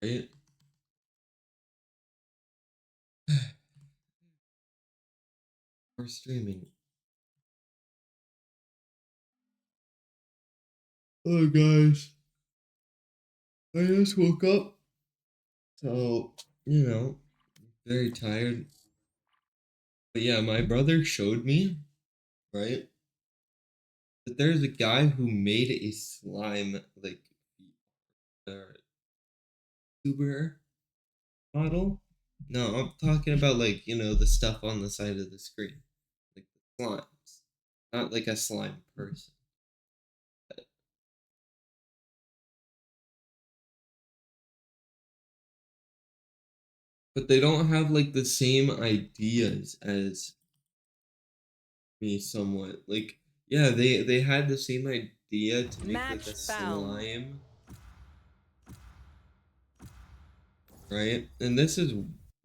right? We're streaming. Oh, guys. I just woke up. So, very tired. But yeah, my brother showed me, right, that there's a guy who made a slime, like, uh, tuber model. No, I'm talking about, like, the stuff on the side of the screen. Like the slimes. Not like a slime person. But they don't have, like, the same ideas as me somewhat. Like, yeah, they had the same idea to make like a Match found. slime, right? And this is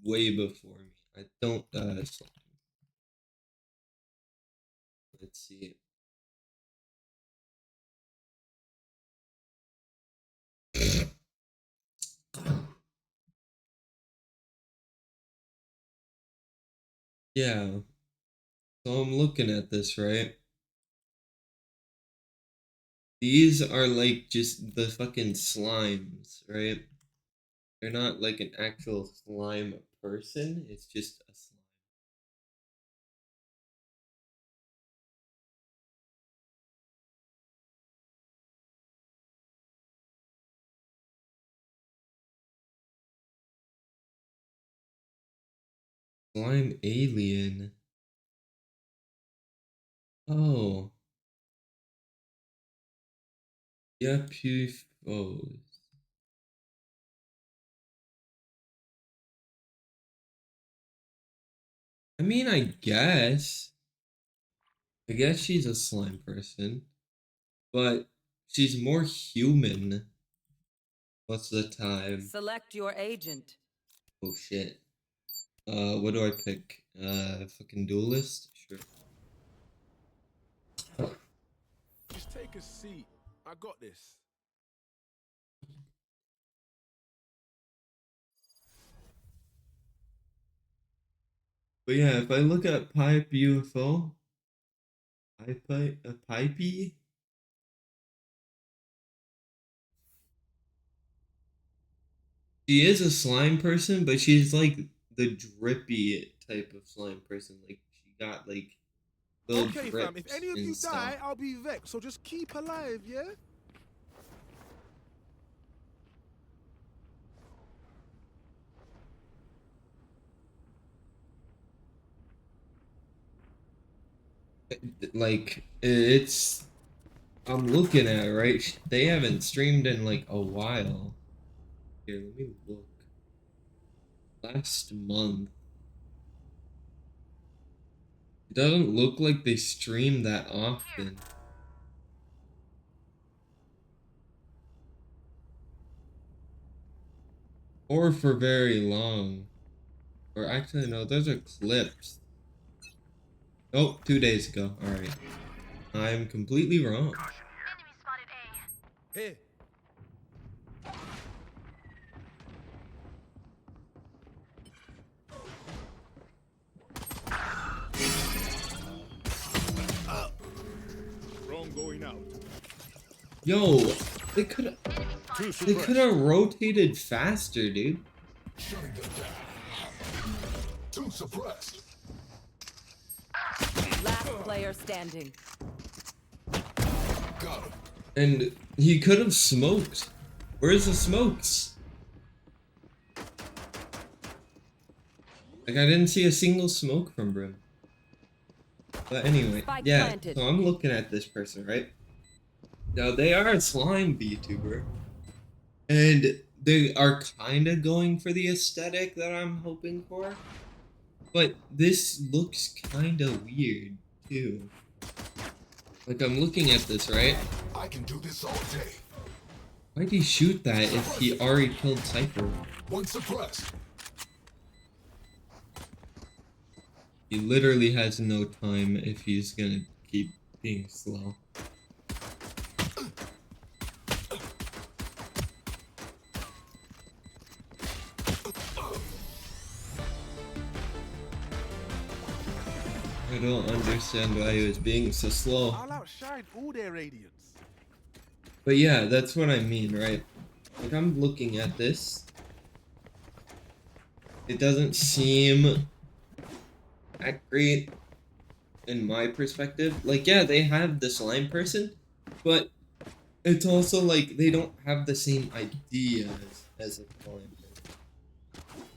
way before me. I don't slime. Let's see. Yeah. So I'm looking at this, right? These are like just the fucking slimes, right? They're not like an actual slime person. It's just a slime. Slime alien. Oh. Yeah, pufos. I mean, I guess she's a slime person, but she's more human most of the time. Select your agent. Oh shit. What do I pick? Fucking duelist? Sure. Just take a seat. I got this. But yeah, if I look at Pipe UFO, Pipey, she is a slime person, but she's like the drippy type of slime person. Like she got like little Okay, fam, if drips any of and you stuff. die, I'll be vexed, so just keep alive, yeah? Like I'm looking at it, right? They haven't streamed in like a while. Here, let me look. Last month. It doesn't look like they stream that often. Or for very long. Or actually, no, those are clips. Oh, 2 days ago. Alright. I'm completely wrong. Here. Wrong going out. Yo, they could have rotated faster, dude. Shutting them down. Two suppressed. Last player standing. Got him. And he could have smoked. Where's the smokes? Like, I didn't see a single smoke from Brim. But anyway, Spike yeah, planted. so I'm looking at this person, right? Now, they are a slime VTuber. And they are kind of going for the aesthetic that I'm hoping for. But this looks kind of weird, too. Like, I'm looking at this, right? I can do this all day. Why'd he shoot that if he already killed Cypher? One suppressed. He literally has no time if he's gonna keep being slow. I don't understand why he was being so slow. I'll outshine all their radiance. But yeah, that's what I mean, right? Like, I'm looking at this. It doesn't seem that great in my perspective. Like, yeah, they have the slime person, but it's also like they don't have the same ideas as a slime person.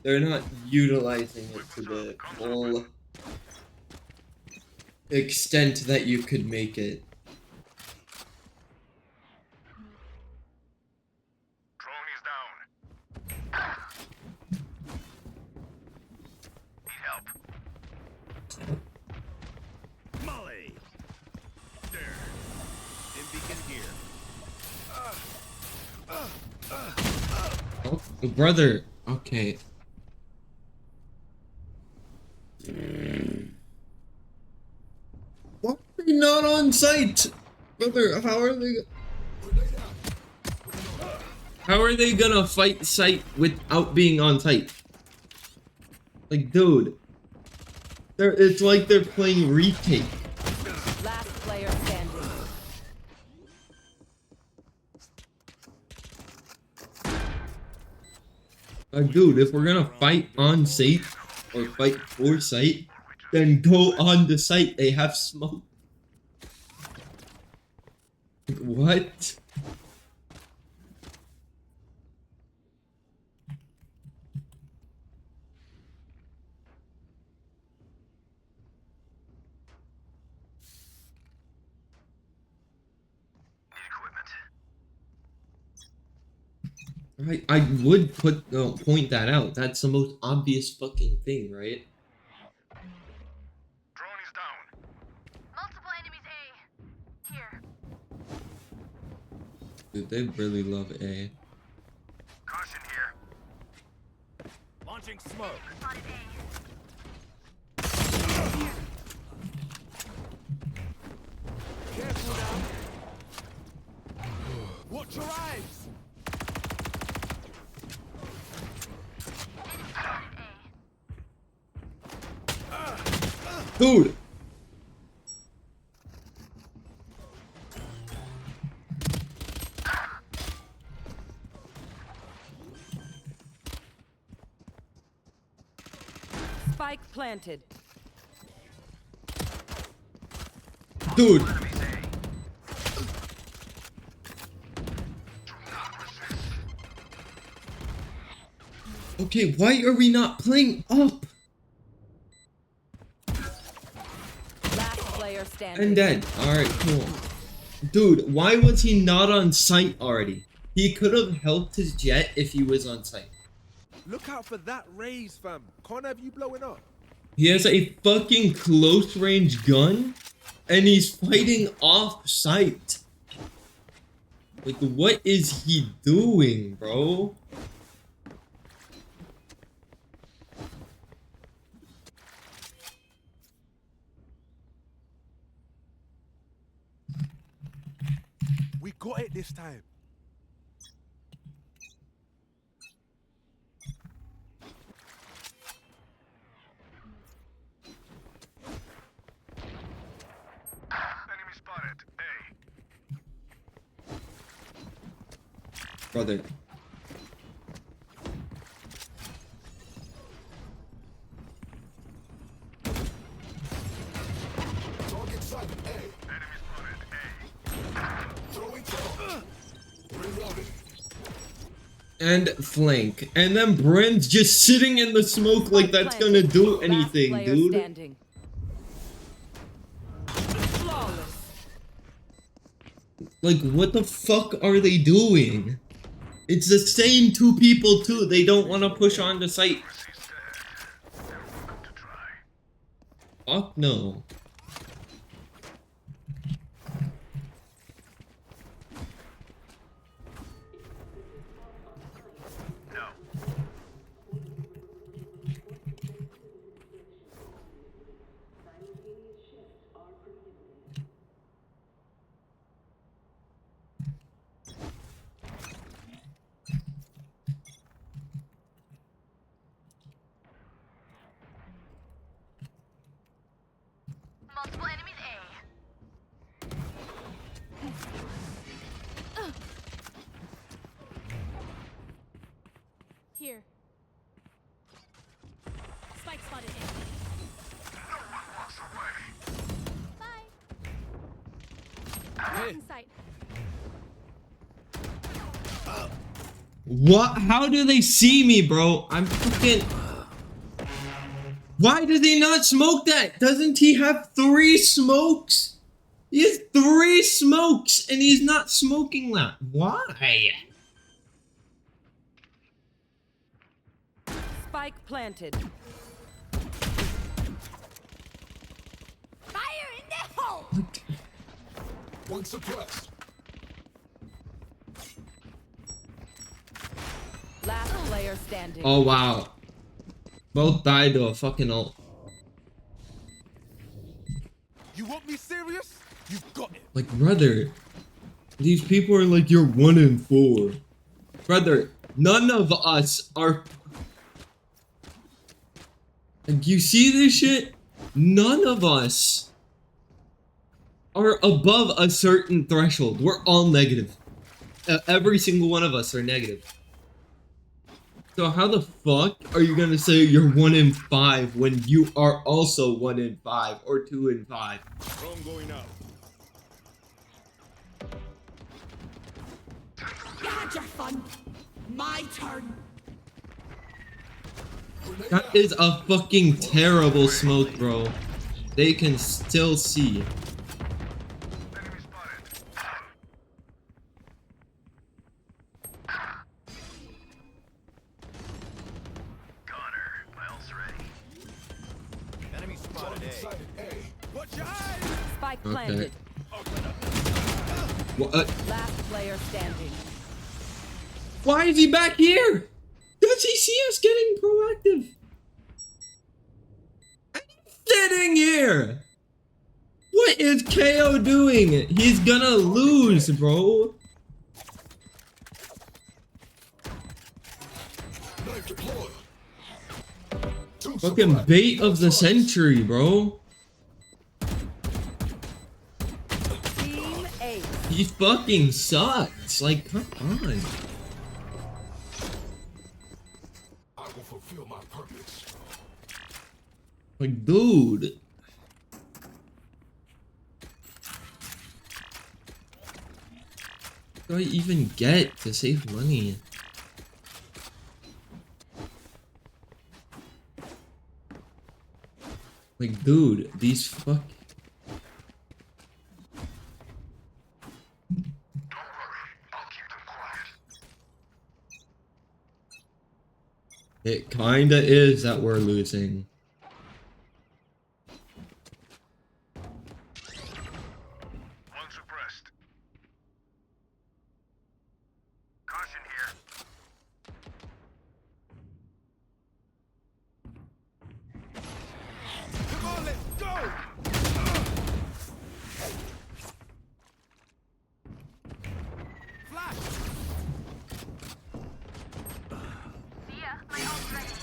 They're not utilizing it to the full extent that you could make it. Drone is down. Need help. Molly. There. In beacon here. Oh, brother. Okay. Why are they not on site? Brother, how are they... How are they gonna fight site without being on site? Like, dude. It's like they're playing retake. Last player standing. Dude, if we're gonna fight on site or fight for site, then go on the site. They have smoke. What? I would point that out. That's the most obvious fucking thing, right? Drone is down. Multiple enemies A. Here. Dude, they really love A. Caution here. Launching smoke. Spotted A. Careful now. Watch your eyes. Dude! Spike planted. Dude! Okay, why are we not playing up? Last player standing. And dead. Alright, cool. Dude, why was he not on site already? He could have helped his jet if he was on site. Look out for that raise, fam. Can't have you blowing up. He has a fucking close range gun, and he's fighting off site. Like, what is he doing, bro? We got it this time. Enemy spotted. A. Brother. Target sighted A. Enemy spotted. A. Throwing drone. Reloading. And flank. And then Bren's just sitting in the smoke like that's gonna do Last anything, player dude. standing. Flawless. Like, what the fuck are they doing? It's the same two people, too. They don't want to push on the site. He's dead. They're welcome to try. Fuck no. No. Here. Spike spotted A. Bye. Blocking sight. What? How do they see me, bro? I'm fucking... Why did they not smoke that? Doesn't he have 3 smokes? He has 3 smokes and he's not smoking that. Why? Spike planted. Fire in the hole! One suppressed. Last player standing. Oh, wow. Both died to a fucking ult. You want me serious? You've got it. Like, brother, these people are like, you're 1 in 4. Brother, none of us are... Like, you see this shit? None of us are above a certain threshold. We're all negative. Every single one of us are negative. So how the fuck are you gonna say you're 1 in 5 when you are also 1 in 5 or 2 in 5? Drone going out. You had your fun. My turn. That is a fucking terrible smoke, bro. They can still see. Enemy spotted. Gunner, my ult's ready. Enemy spotted A. Sighted A. Watch your eyes. Spike Okay. planted. What? Last player standing. Why is he back here? Does he see us getting proactive? I'm sitting here. What is KO doing? He's gonna lose, bro. Knife deployed. Two Fucking suppressed. bait of the century, bro. Team A. He fucking sucks. Like, come on. I will fulfill my purpose. Like, dude. What do I even get to save money? Like, dude, these fuck. It kinda is that we're losing. One suppressed. Caution here. Come on, let's go. Flash. See ya. My ult's ready.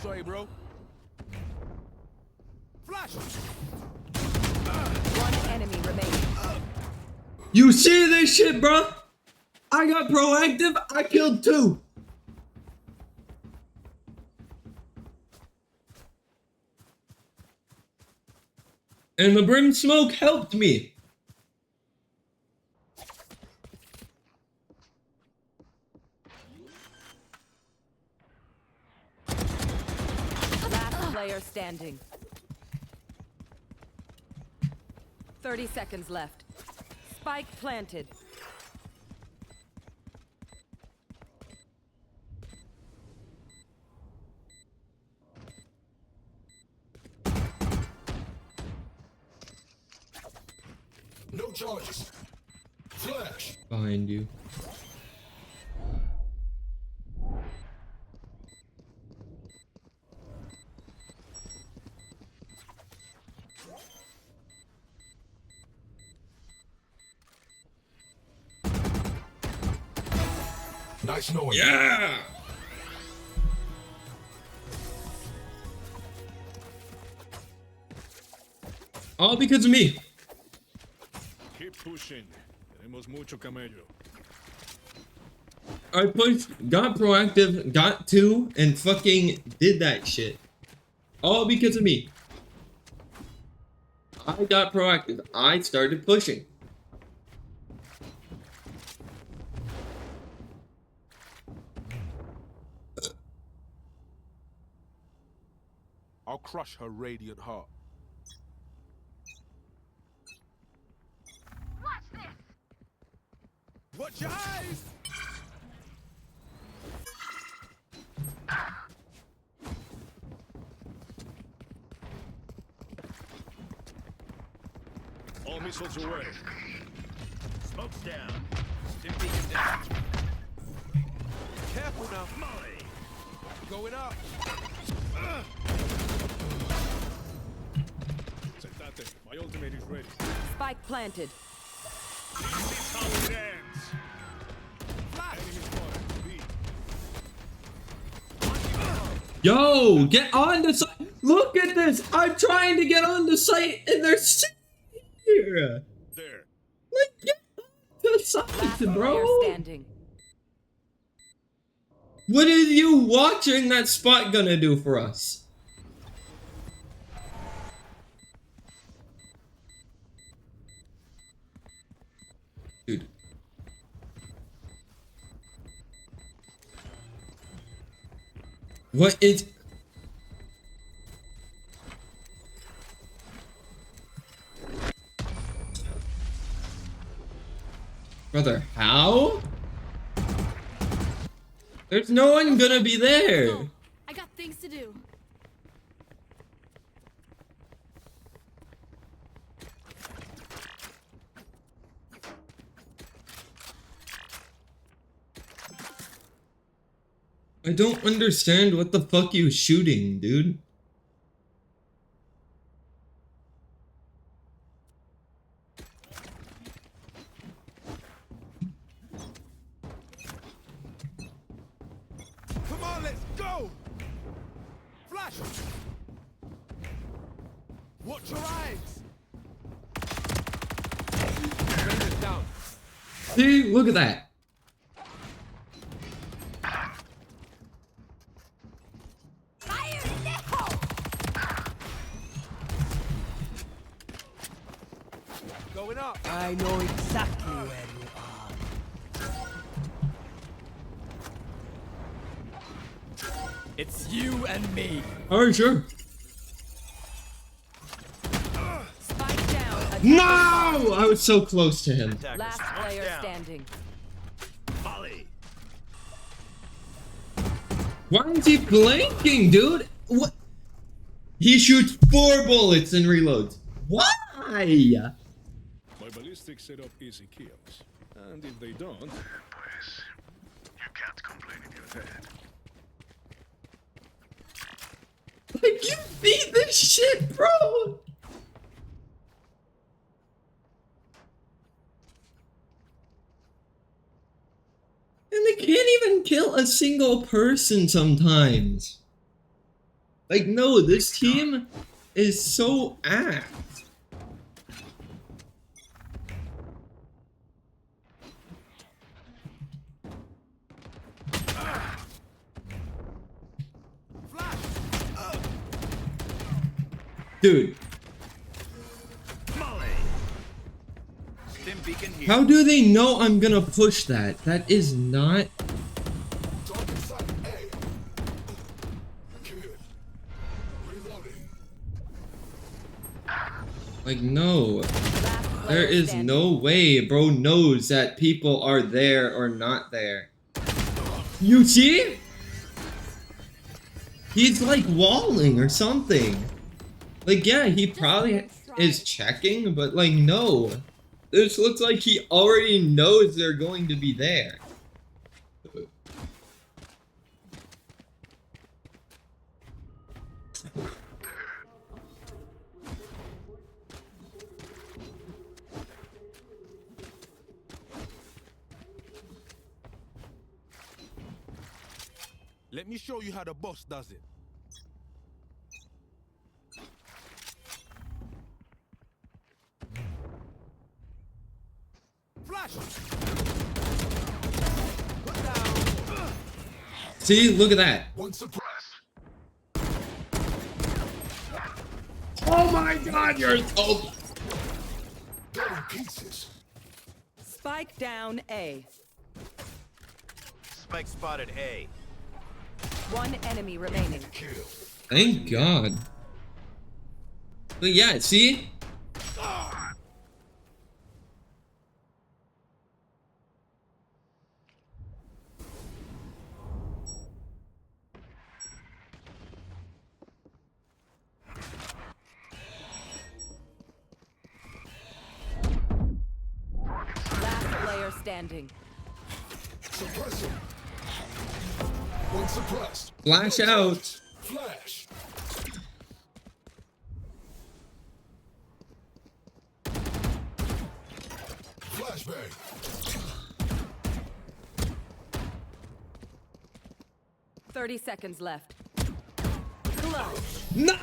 Sorry, bro. Flash. One enemy remaining. You see this shit, bro? I got proactive, I killed 2. And the brim smoke helped me. Last player standing. 30 seconds left. Spike planted. No charges. Flash. Behind you. Nice knowing you. Yeah! All because of me. Keep pushing. Tenemos mucho camello. I pushed, got proactive, got 2, and fucking did that shit. All because of me. I got proactive. I started pushing. I'll crush her radiant heart. Watch this. Watch your eyes! All missiles away. Smoke's down. Stim beacon down. Careful now. Molly. Going up. Sentate. My ultimate is ready. Spike planted. This is how it ends. Enemy spotted. B. Yo, get on the site. Look at this. I'm trying to get on the site and they're sitting here. There. Like, get on the site, Last player bro. standing. What is you watching that spot gonna do for us? Dude. What is... Brother, how? There's no one gonna be there. Go. I got things to do. I don't understand what the fuck you shooting, dude. Come on, let's go! Flash! Watch your eyes! Bring it down. See, look at that. Fire in the hole! Going up. I know exactly where you are. It's you and me. Alright, sure. Spike down. No! I was so close to him. Attacker. Last Smoke's player down. standing. Molly. Why is he blanking, dude? What? He shoots 4 bullets and reloads. Why? My ballistics set up easy kills. And if they don't... Pues, you can't complain if you're dead. Like, you see this shit, bro? And they can't even kill a single person sometimes. Like, no, this team is so ass. Dude, Molly. Stim beacon here. how do they know I'm gonna push that? That is not... Target site A. Good. Reloading. Like, no. Last There player is standing. no way bro knows that people are there or not there. You see? He's like walling or something. Like, yeah, he probably is checking, but like, no. This looks like he already knows they're going to be there. Let me show you how the boss does it. Flash! Put down. See, look at that. One suppressed. Oh my god, you're oh. They're in pieces. Spike down A. Spike spotted A. One enemy remaining. Kill. Thank God. But yeah, see? Last player standing. Suppress him. One suppressed. Flash out. Flash. Flashbang. 30 seconds left. Clutch. No,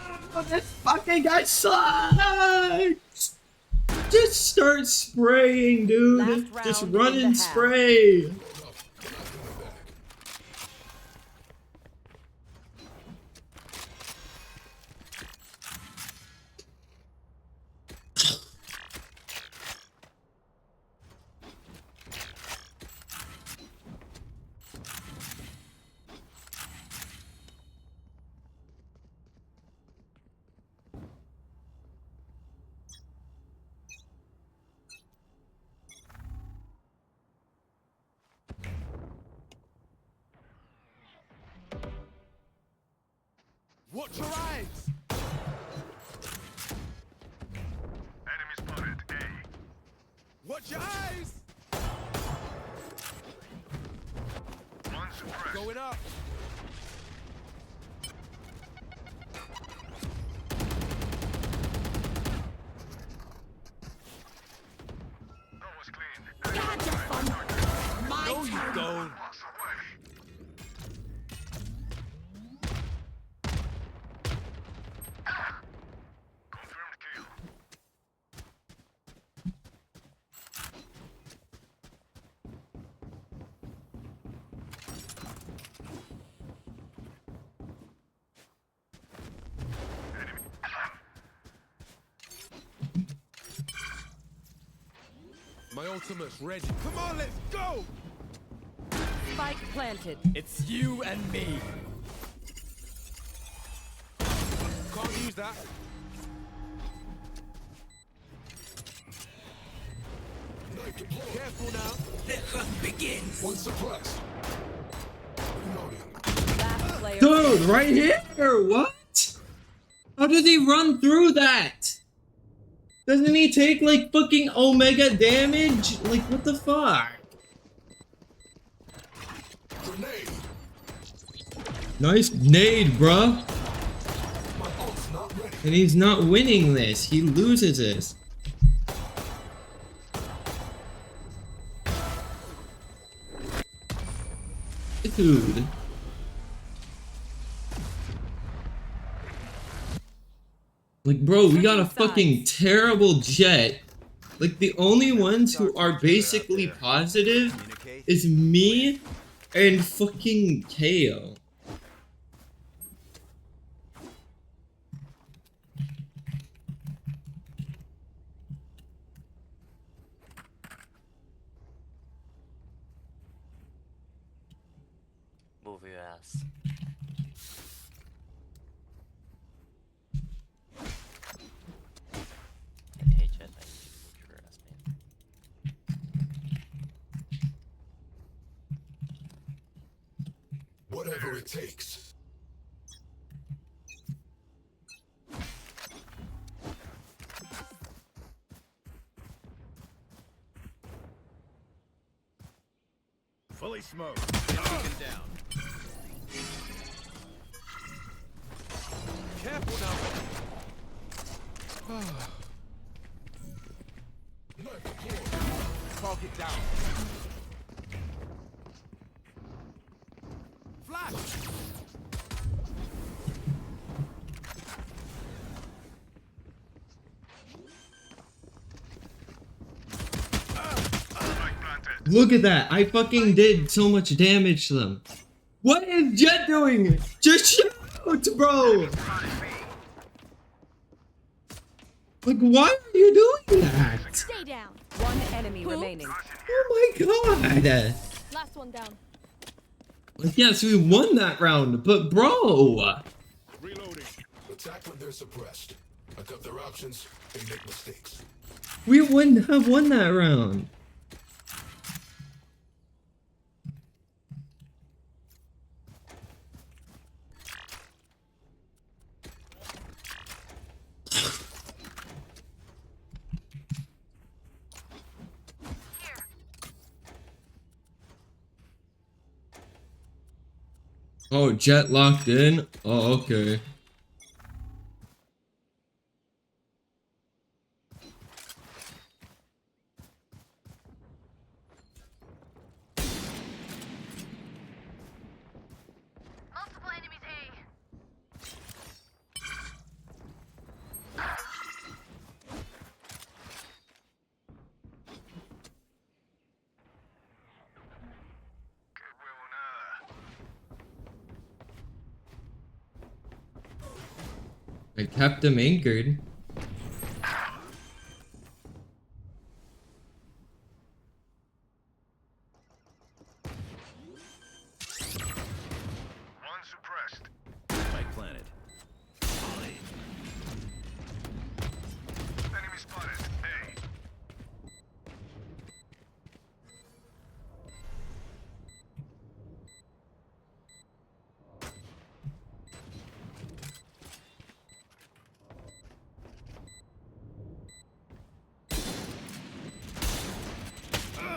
this fucking guy sucks. Just start spraying, dude. Last Just round run in and the half. spray. Watch your eyes. Enemy spotted A. Watch your eyes. One suppressed. Going up. That was clean. No, you don't. Confirmed kill. My ultimate's ready. Come on, let's go. Spike planted. It's you and me. Can't use that. Knife deployed. Careful now. One suppressed. Reloading. Last player. Dude, right here. What? How did he run through that? Doesn't he take like fucking omega damage? Like what the fuck? Grenade. Nice nade, bruh. My ult's not ready. And he's not winning this. He loses this. Dude. Like, bro, we got a fucking terrible jet. Like, the only ones who are basically positive Communicate. is me and fucking KO. Move your ass. Hey, Jet, I need you to move your ass, man. Whatever it takes. Fully smoked. Taken down. Careful now. Knife deployed. Target down. Flash. Spike planted. Look at that. I fucking did so much damage to them. What is Jet doing? Just shoot, bro. Like, why are you doing that? Stay down. One enemy Who? remaining. Oh my god. Last one down. Like, yes, we won that round, but bro. Reloading. Attack when they're suppressed. I cut their options, they make mistakes. We wouldn't have won that round. Oh, Jet locked in? Oh, okay. Multiple enemies A. I kept him anchored. One suppressed. Spike planted. Enemy spotted. A.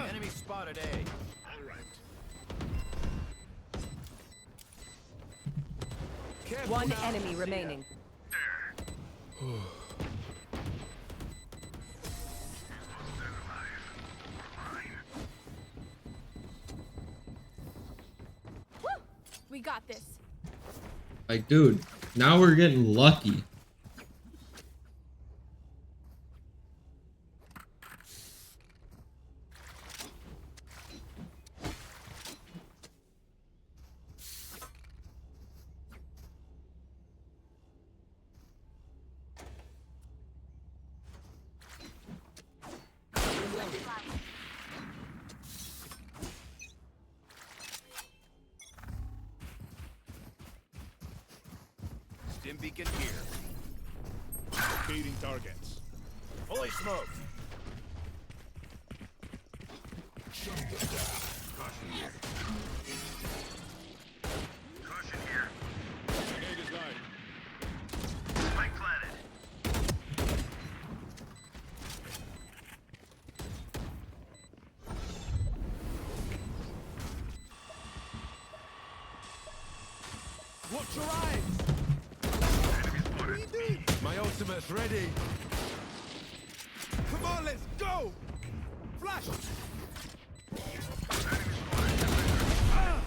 Enemy spotted A. All right. Careful One now. enemy remaining. Woo! We got this. Like, dude, now we're getting lucky. Stim beacon here. Locating targets. Fully smoked. Caution here. Grenade is live. Spike planted. Watch your eyes. Enemy spotted. My ultimate's ready. Come on, let's go. Flash. Ah.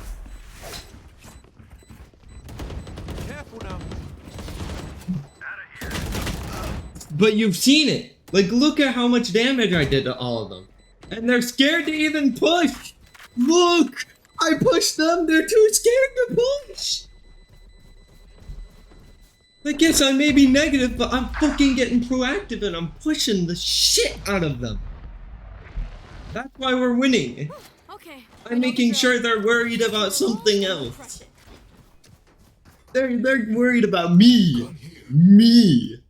Careful now. But you've seen it. Like, look at how much damage I did to all of them. And they're scared to even push. Look, I pushed them. They're too scared to push. Like, yes, I may be negative, but I'm fucking getting proactive and I'm pushing the shit out of them. That's why we're winning. Okay. I'm making sure they're worried about something else. They're worried about me. Me.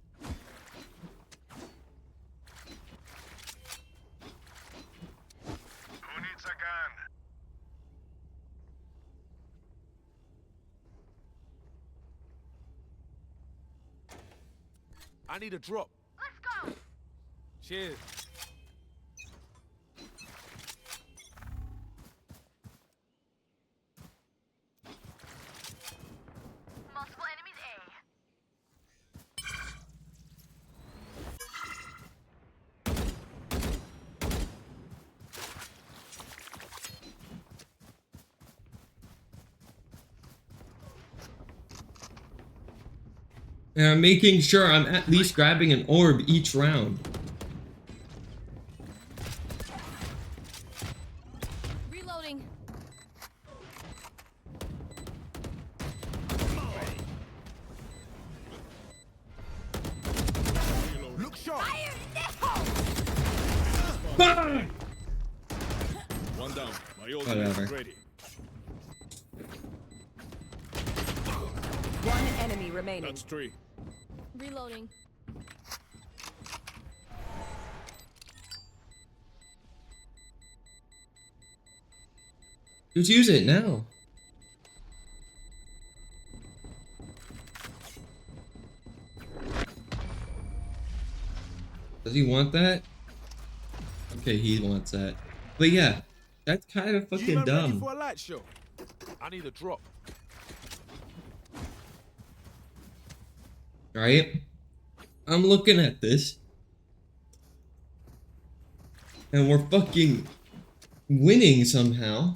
Who needs a gun? I need a drop. Let's go. Cheers. Multiple enemies A. And I'm making sure I'm at least grabbing an orb each round. Reloading. Ah! One down. My ultimate Whatever. is ready. One enemy remaining. That's 3. Reloading. Just use it now. Does he want that? Okay, he wants that. But yeah, that's kind of fucking G-Man ready dumb. for a light show? I need a drop. Right? I'm looking at this. And we're fucking winning somehow.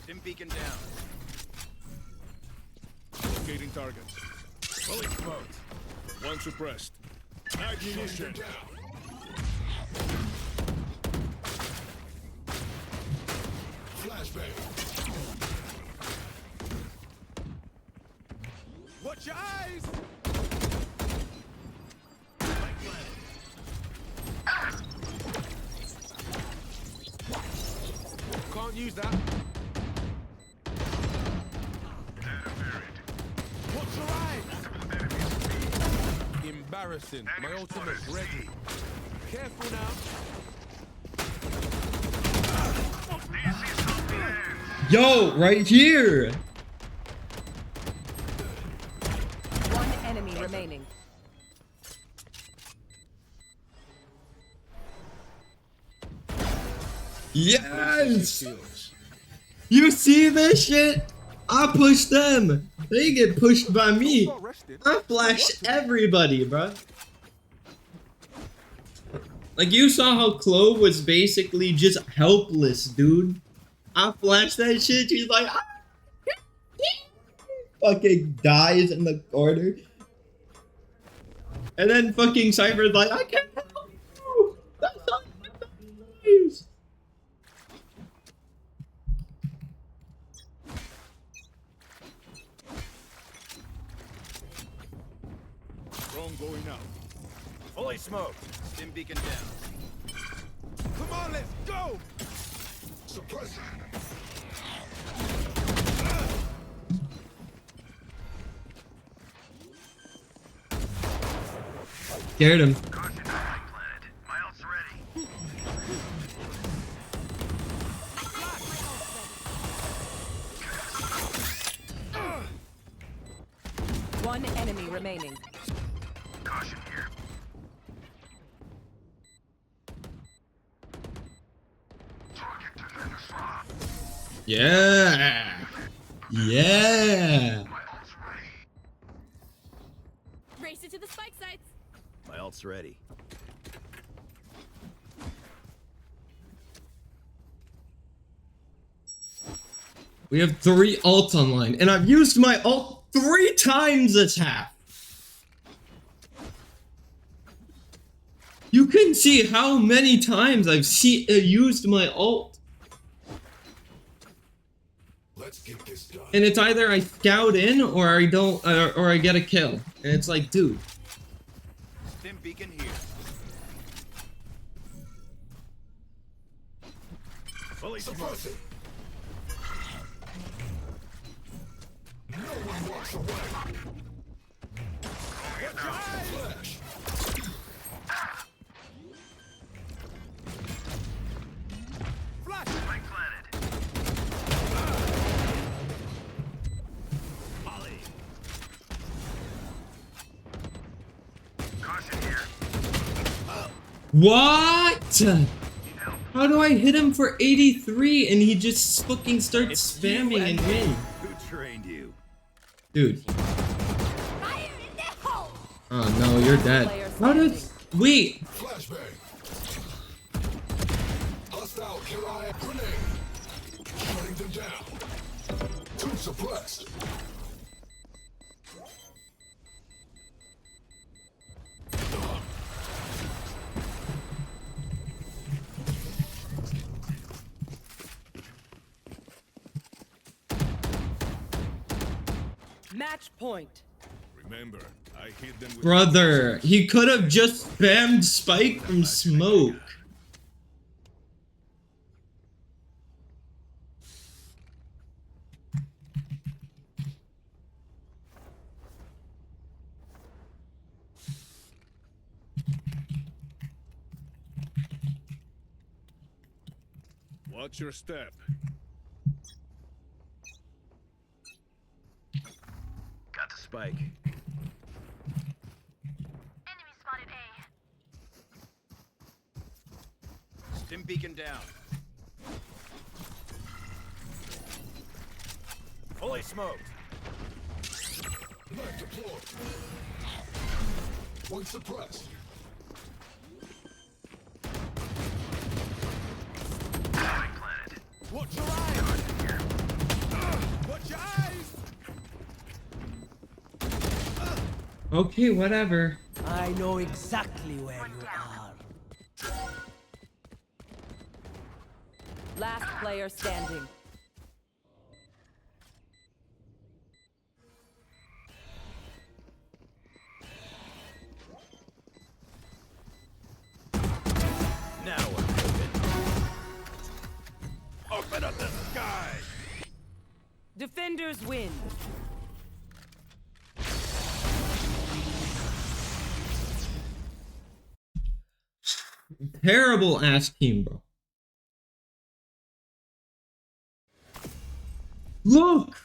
Stim beacon down. Locating target. Fully smoked. One suppressed. Ignition. Flashbang. Watch your eyes! Can't use that. Watch your eyes! Embarrassing. My ultimate's ready. Careful now. Yo, right here! One enemy remaining. Yes! You see this shit? I push them. They get pushed by me. Start resting. I flash everybody, bro. Like, you saw how Clove was basically just helpless, dude. I flashed that shit. She's like, ah! Fucking dies in the corner. And then fucking Cypher's like, I can't help you. That's not nice. Drone going out. Fully smoked. Stim beacon down. Come on, let's go! Suppressing. Scared him. One enemy remaining. Yeah. Yeah. Race it to the spike sites. My ult's ready. We have 3 ults online, and I've used my ult 3 times this half. You can see how many times I've used my ult. Let's get this done. And it's either I scout in or I don't, or I get a kill. And it's like, dude. Stim beacon here. Fully smoked. Suppressing. No one walks away. Flash. Flash! What? How do I hit him for 83 and he just fucking starts spamming and win? Who trained you? Dude. Fire in the hole! Oh no, you're dead. How did... Wait. Flashbang. Hostile Kiraya grenade. Shutting them down. 2 suppressed. Match point. Remember, I hit them with Brother, he could have just spammed spike from smoke. Watch your step. Got the spike. Enemy spotted A. Stim beacon down. Fully smoked. Knife deployed. One suppressed. Watch your eyes! Watch your eyes! Okay, whatever. I know exactly where you are. Last player standing. Now we're cooking. Open up the sky! Defenders win. Terrible ass team, bro. Look!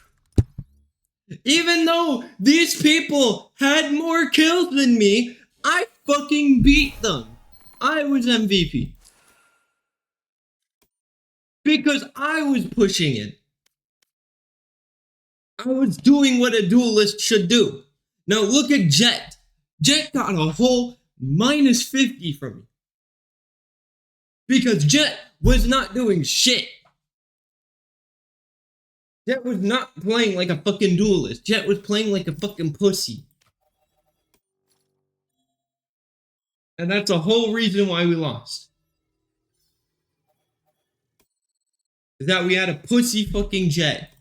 Even though these people had more kills than me, I fucking beat them. I was MVP. Because I was pushing it. I was doing what a duelist should do. Now look at Jet. Jet got a whole minus 50 from me. Because Jet was not doing shit. Jet was not playing like a fucking duelist. Jet was playing like a fucking pussy. And that's the whole reason why we lost. Is that we had a pussy fucking Jet.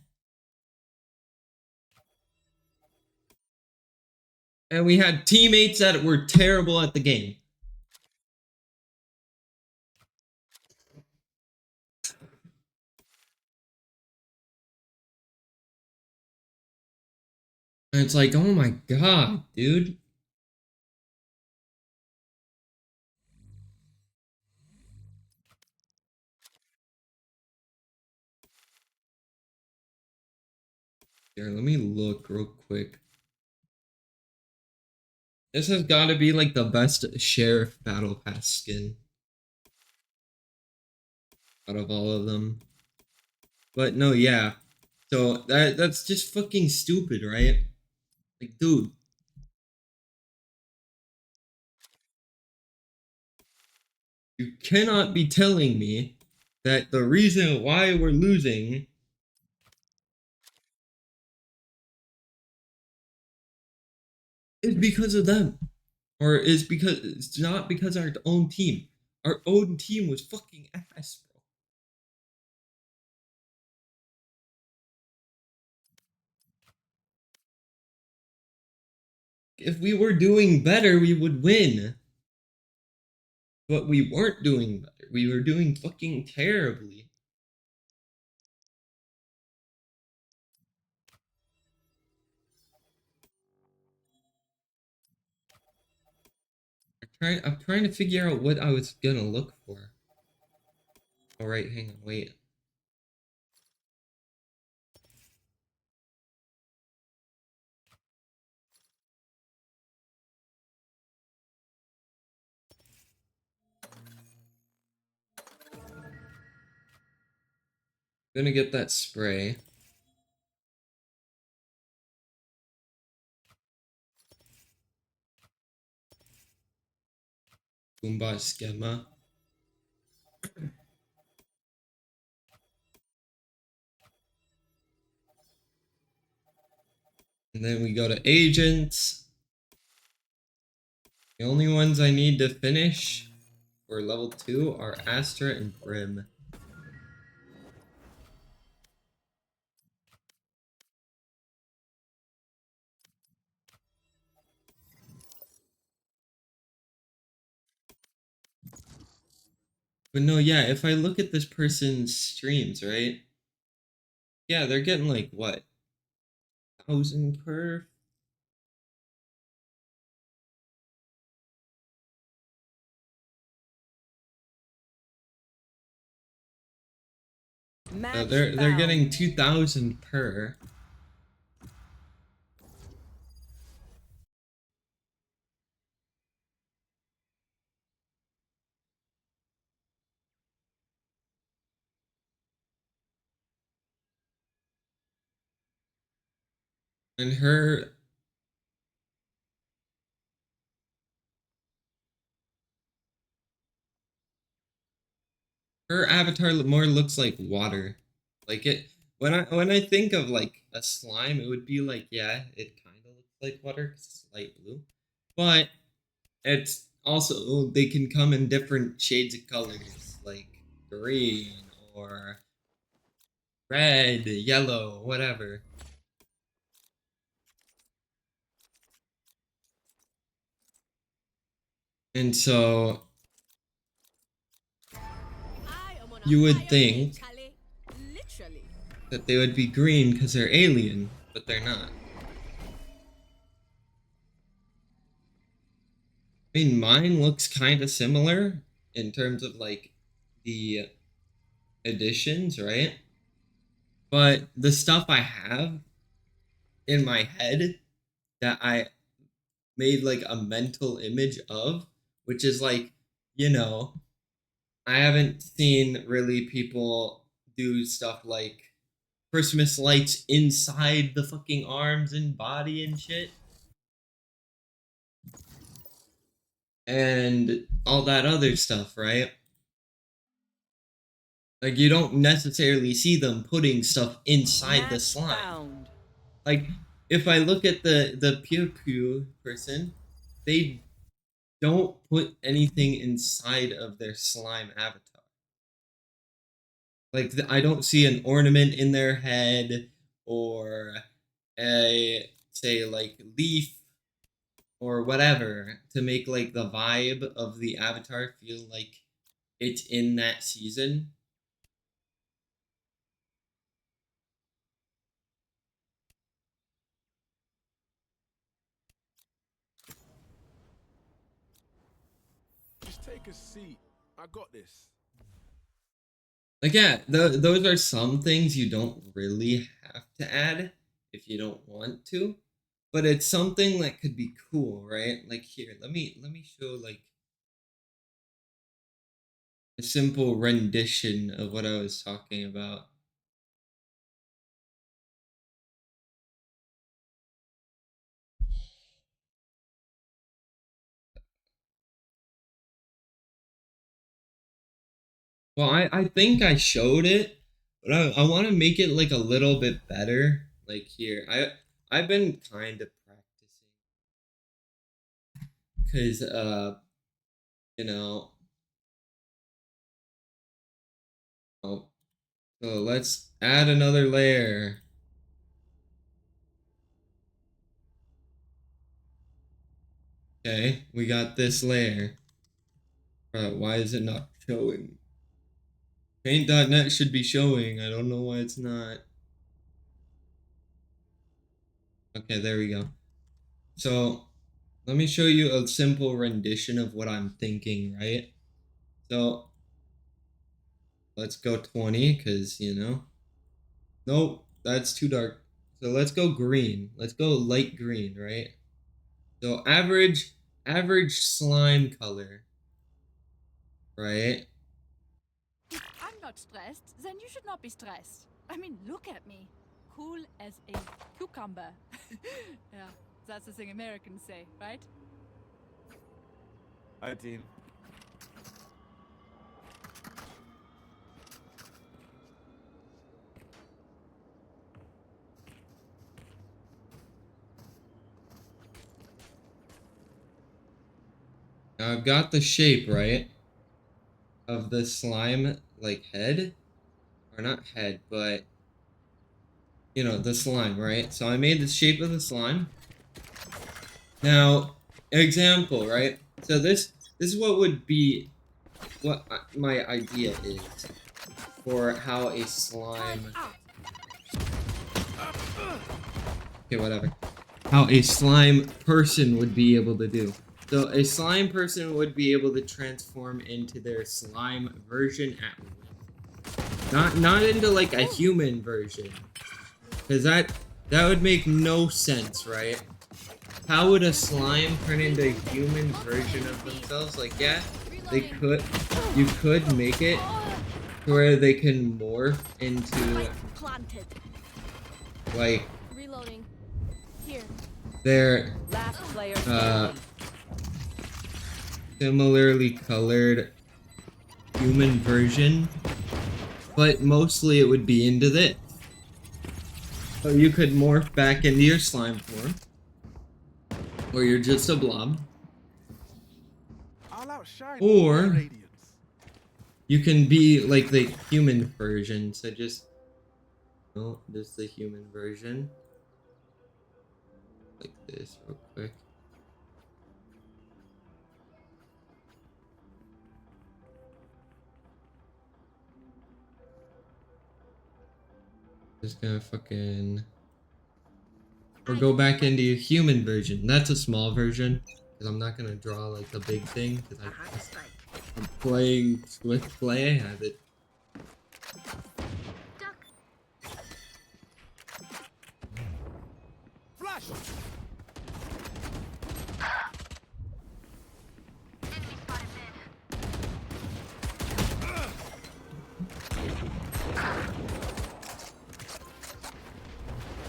And we had teammates that were terrible at the game. And it's like, oh my god, dude. Here, let me look real quick. This has got to be like the best Sheriff Battle Pass skin out of all of them. But no, yeah. So that's just fucking stupid, right? Like, dude. You cannot be telling me that the reason why we're losing is because of them. Or is because it's not because our own team. Our own team was fucking ass, bro. If we were doing better, we would win. But we weren't doing better. We were doing fucking terribly. I'm trying to figure out what I was gonna look for. Alright, hang on, wait. Gonna get that spray. Boomba schema. And then we go to agents. The only ones I need to finish for level 2 are Astra and Brim. But no, yeah, if I look at this person's streams, right? Yeah, they're getting like what? 1,000 per? Match They're getting found. 2,000 per. And her avatar more looks like water. Like it when I think of like a slime, it would be like, yeah, it kind of looks like water 'cause it's light blue. But it's also they can come in different shades of colors, like green or red, yellow, whatever. And so I am on a you would fire think pit, Callie. Literally. that they would be green because they're alien, but they're not. I mean, mine looks kind of similar in terms of like the additions, right? But the stuff I have in my head that I made like a mental image of, which is like, you know, I haven't seen really people do stuff like Christmas lights inside the fucking arms and body and shit. And all that other stuff, right? Like you don't necessarily see them putting stuff inside the Match slime. found. Like if I look at the Pew Pew person, they don't put anything inside of their slime avatar. Like I don't see an ornament in their head or a say like leaf or whatever to make like the vibe of the avatar feel like it's in that season. Just take a seat. I got this. Like yeah, those are some things you don't really have to add if you don't want to, but it's something that could be cool, right? Like here, let me show like a simple rendition of what I was talking about. Well, I think I showed it, but I want to make it like a little bit better. Like here, I've been kind of practicing because you know, oh, so let's add another layer. Okay, we got this layer. Why is it not showing? Paint.net should be showing. I don't know why it's not. Okay, there we go. So let me show you a simple rendition of what I'm thinking, right? So let's go 20 because, you know. Nope, that's too dark. So let's go green. Let's go light green, right? So average slime color, right? If I'm not stressed, then you should not be stressed. I mean, look at me. Cool as a cucumber. Yeah, that's the thing Americans say, right? Hi, team. Now I've got the shape, right? Of the slime, like head. Or not head, but you know, the slime, right? So I made the shape of the slime. Now, example, right? So this is what would be what my idea is for how a slime. Okay, whatever. How a slime person would be able to do. So a slime person would be able to transform into their slime version at will. Not into like a human version. Cause that would make no sense, right? How would a slime turn into a human version of themselves? Like, yeah, they could. You could make it to where they can morph into like Reloading. Here. their Last player standing. similarly colored human version, but mostly it would be into this. So you could morph back into your slime form, or you're just a blob, I'll outshine all or their radiance. you can be like the human version. So just just the human version, like this, real quick. Just gonna fucking. Or go back into your human version. That's a small version. Because I'm not gonna draw like a big thing. Because I'm playing Swift Play. I have it. Flash! Enemy spotted mid.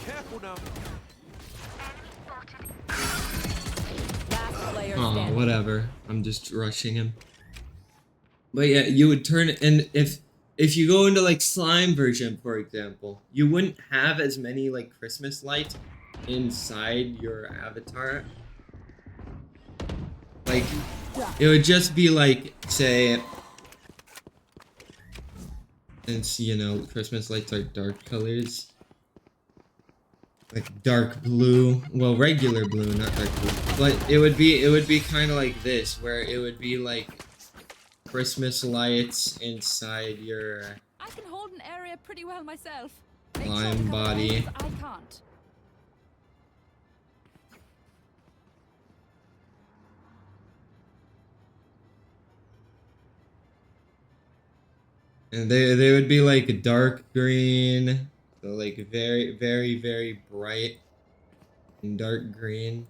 Careful now. Last player Oh, standing. whatever. I'm just rushing him. But yeah, you would turn it, and if you go into like slime version, for example, you wouldn't have as many like Christmas lights inside your avatar. Like, it would just be like, say, since Christmas lights are dark colors, like dark blue, well, regular blue, not dark blue, but it would be kind of like this, where it would be like Christmas lights inside your I can hold an area pretty well myself. slime body. I can't. And they would be like dark green, so like very, very, very bright and dark green.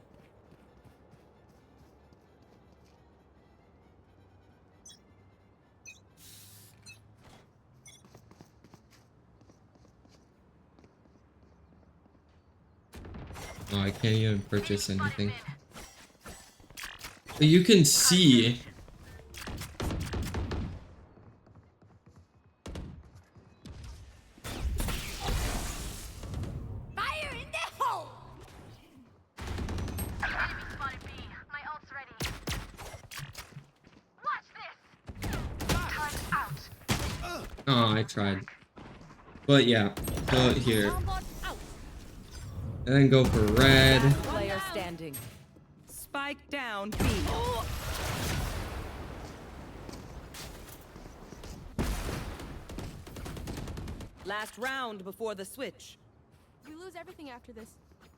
Oh, I can't even purchase anything. But you can see. Fire in the hole! Enemy spotted B. My ult's ready. Watch this. Time out. Oh, I tried. But yeah, go here. And then go for red. Player standing. Spike down B. Last round before the switch. You lose everything after this.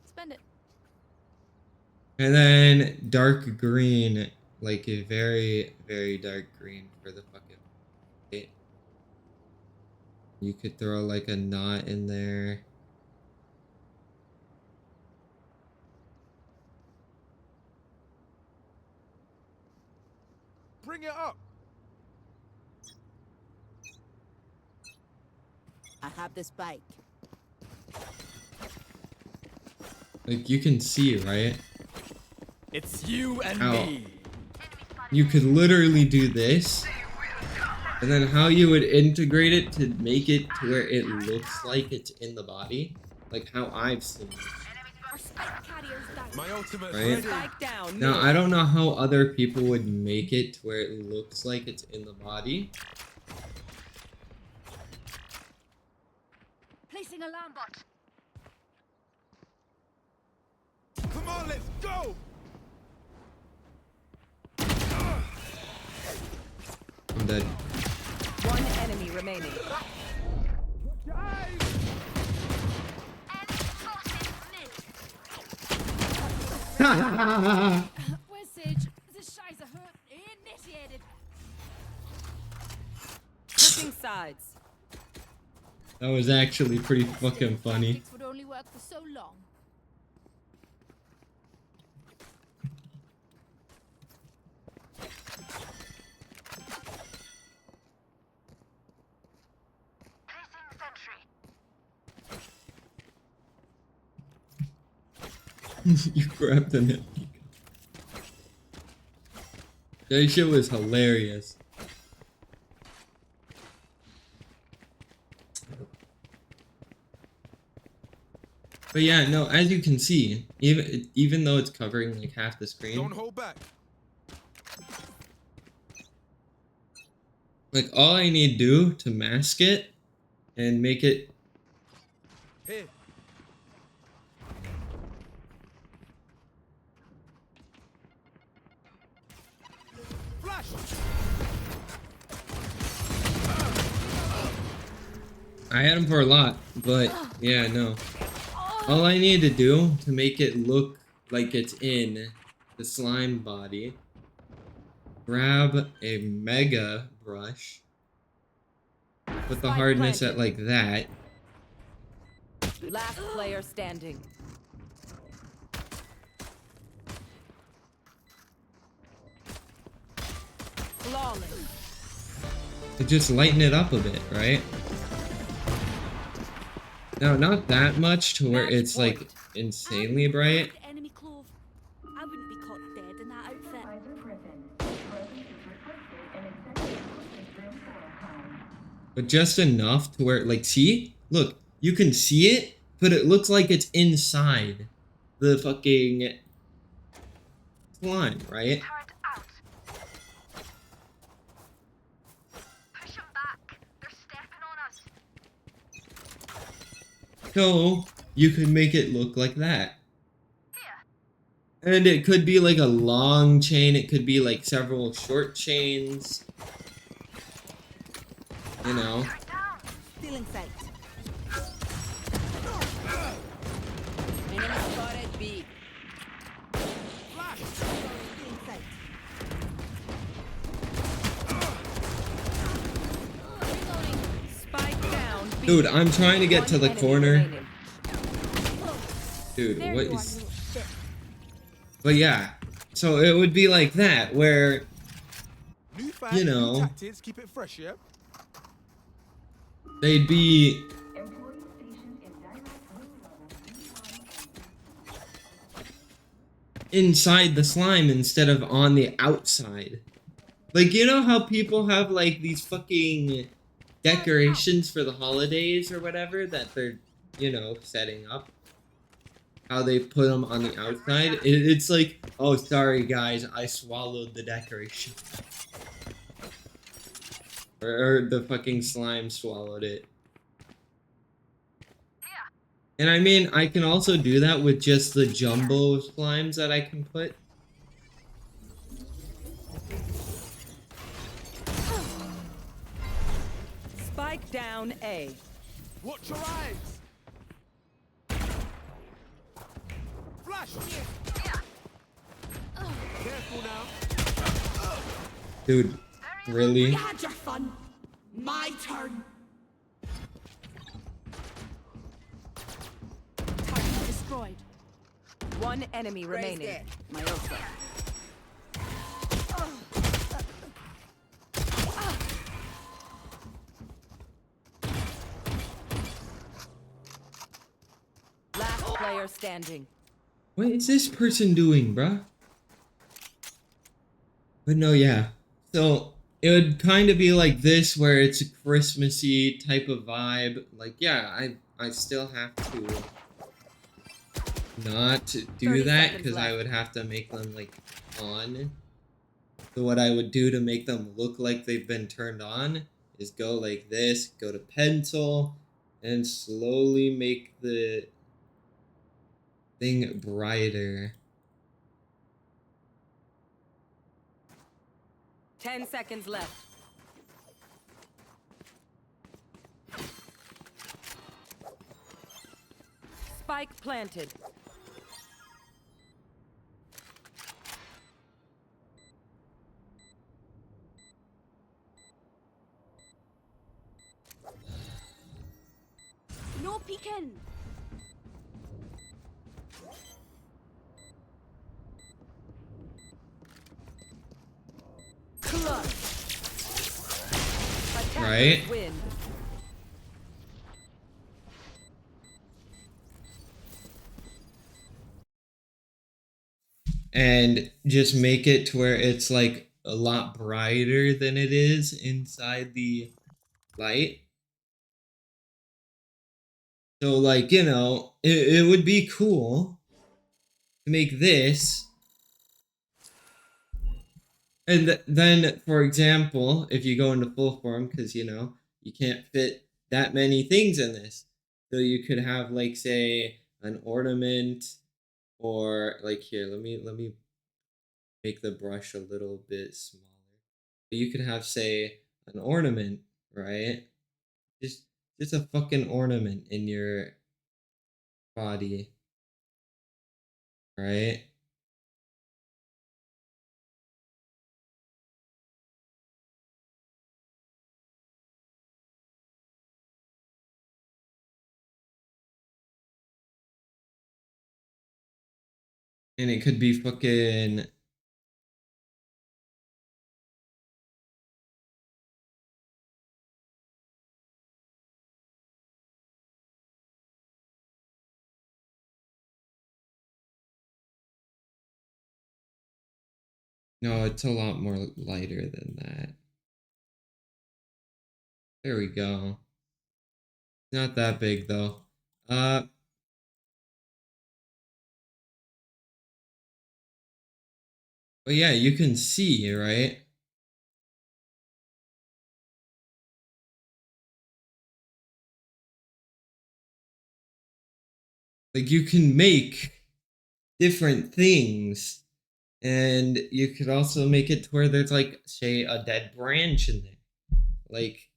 Spend it. And then dark green, like a very, very dark green for the fucking hit. You could throw like a knot in there. Bring it up. I have this bike. Like you can see, right? It's you and How me. you could literally do this. And then how you would integrate it to make it to where it looks like it's in the body. Like how I've seen it. Our spike carrier's down. My ultimate's Right. ready. Spike down. Now, mid. I don't know how other people would make it to where it looks like it's in the body. Placing alarm bot. Come on, let's go. dead. One enemy remaining. Where's Sage? The Scheiße hurt. Initiated. Switching sides. That was actually pretty fucking funny. Tactics would only work for so long. You grabbed an empty gun. That shit was hilarious. But yeah, no, as you can see, even though it's covering like half the screen, Don't hold back. like all I need to do to mask it and make it Here. Flash. I had him for a lot, but yeah, no. All I need to do to make it look like it's in the slime body, grab a mega brush, put the Spike hardness at planted. like that, Last player standing. Flawless. to just lighten it up a bit, right? No, not that much to where it's like insanely bright. Enemy clove. I wouldn't be caught dead in that outfit. But just enough to where, like, see? Look, you can see it, but it looks like it's inside the fucking slime, right? Turret out. Push them back. They're stepping on us. So, you could make it look like that. And it could be like a long chain, it could be like several short chains. You know? Stealing sight. Enemy spotted B. Stealing sight. Spike down B. Dude, I'm trying to get to the One enemy corner. remaining. Dude, There what you are, is... you little shit. But yeah, so it would be like that, where, New fight, you new know, tactics, keep it fresh, yeah? they'd be inside the slime instead of on the outside. Like, you know how people have like these fucking decorations for the holidays or whatever that they're, you know, setting up? How they put them on the outside? It's like, oh, sorry guys, I swallowed the decoration. Or the fucking slime swallowed it. And I mean, I can also do that with just the jumbo slimes that I can put. Spike down A. Watch your eyes. Flash. Careful now. Dude, really? You had your fun. My turn. Target destroyed. One enemy remaining. My ultra. Last player standing. What is this person doing, bruh? But no, yeah. So, it would kind of be like this, where it's a Christmassy type of vibe. Like, yeah, I still have to not do 30 that, seconds because I left. would have to make them, like, on. So what I would do to make them look like they've been turned on is go like this, go to pencil, and slowly make the thing brighter. 10 seconds left. Spike planted. No peeking. Clutch. Attackers Right? win. And just make it to where it's like a lot brighter than it is inside the light. So like, you know, it would be cool to make this. And then, for example, if you go into full form, because, you know, you can't fit that many things in this. So you could have, like, say, an ornament, or, like, here, let me make the brush a little bit smaller. You could have, say, an ornament, right? Just, just a fucking ornament in your body, right? And it could be fucking, no, it's a lot more lighter than that. There we go. Not that big though. Uh, but yeah, you can see, right? Like you can make different things, and you could also make it to where there's like, say, a dead branch in there. Like,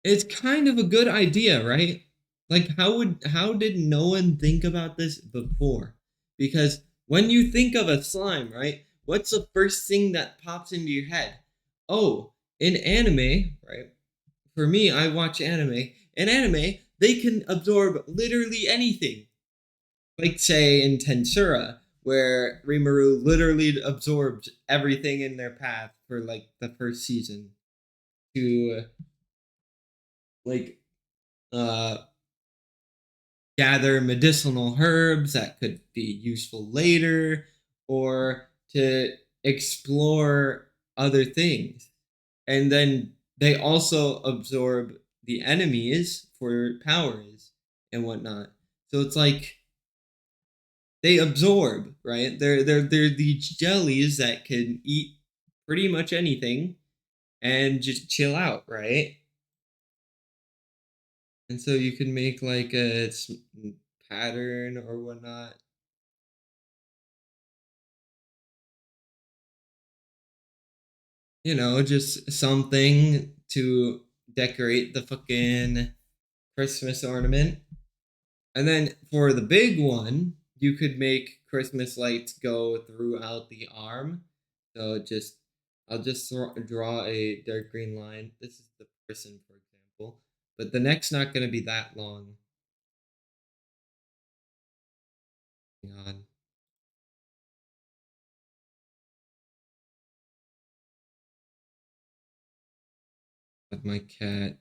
it's kind of a good idea, right? Like, how did no one think about this before? Because when you think of a slime, right? What's the first thing that pops into your head? Oh, in anime, right? For me, I watch anime. In anime, they can absorb literally anything. Like, say, in Tensura, where Rimuru literally absorbed everything in their path for like the first season to like uh gather medicinal herbs that could be useful later, or to explore other things. And then they also absorb the enemies for powers and whatnot. So it's like they absorb, right? They're these jellies that can eat pretty much anything and just chill out, right? And so you can make like a pattern or whatnot. You know, just something to decorate the fucking Christmas ornament. And then for the big one, you could make Christmas lights go throughout the arm. So just, I'll just draw a dark green line. This is the person, for example. But the neck's not going to be that long. Hang on. But my cat.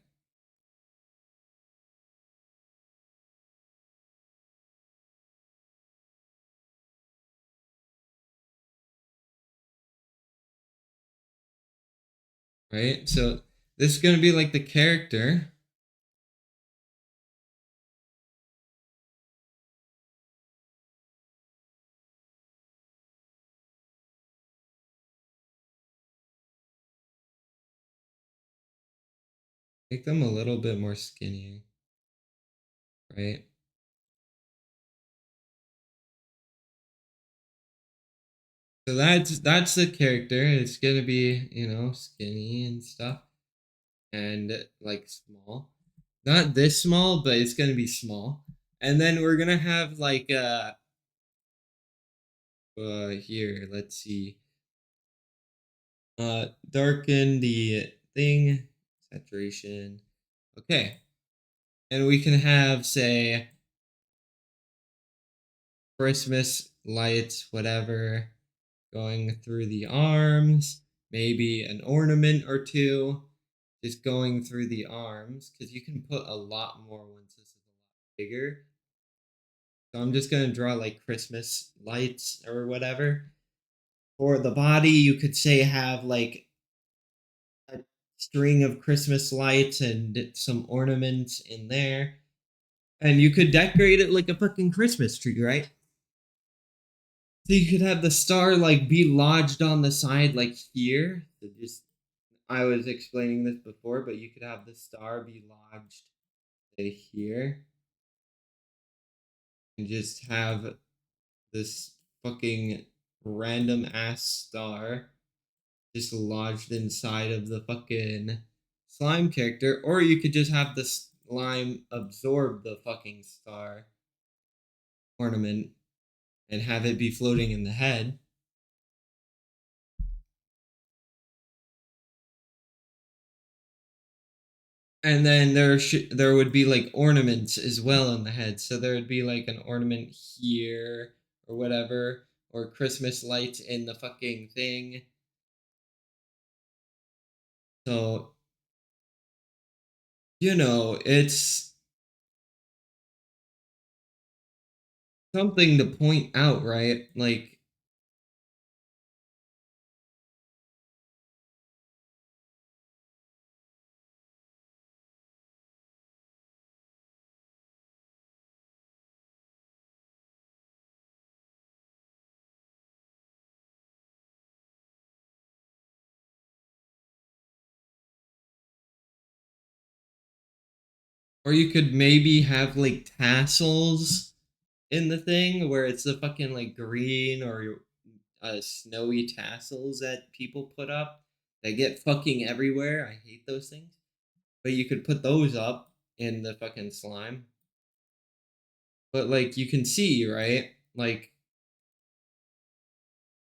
Right? So this is going to be like the character. Make them a little bit more skinny. Right? So that's the character. It's gonna be, you know, skinny and stuff. and like small. Not this small, but it's gonna be small. And then we're gonna have like here, let's see. Darken the thing, saturation. Okay. And we can have, say, Christmas lights, whatever, going through the arms, maybe an ornament or two, just going through the arms, because you can put a lot more once this is a lot bigger. So I'm just going to draw like Christmas lights or whatever. For the body, you could say have like a string of Christmas lights and some ornaments in there. And you could decorate it like a fucking Christmas tree, right? So you could have the star like be lodged on the side like here. So just I was explaining this before, but you could have the star be lodged say here. And just have this fucking random ass star just lodged inside of the fucking slime character. Or you could just have the slime absorb the fucking star ornament and have it be floating in the head. And then there would be like ornaments as well in the head. So there would be like an ornament here or whatever, or Christmas lights in the fucking thing. So, it's something to point out, right? Like, or you could maybe have like tassels in the thing where it's the fucking like green or snowy tassels that people put up that get fucking everywhere. I hate those things. But you could put those up in the fucking slime. But like you can see, right? Like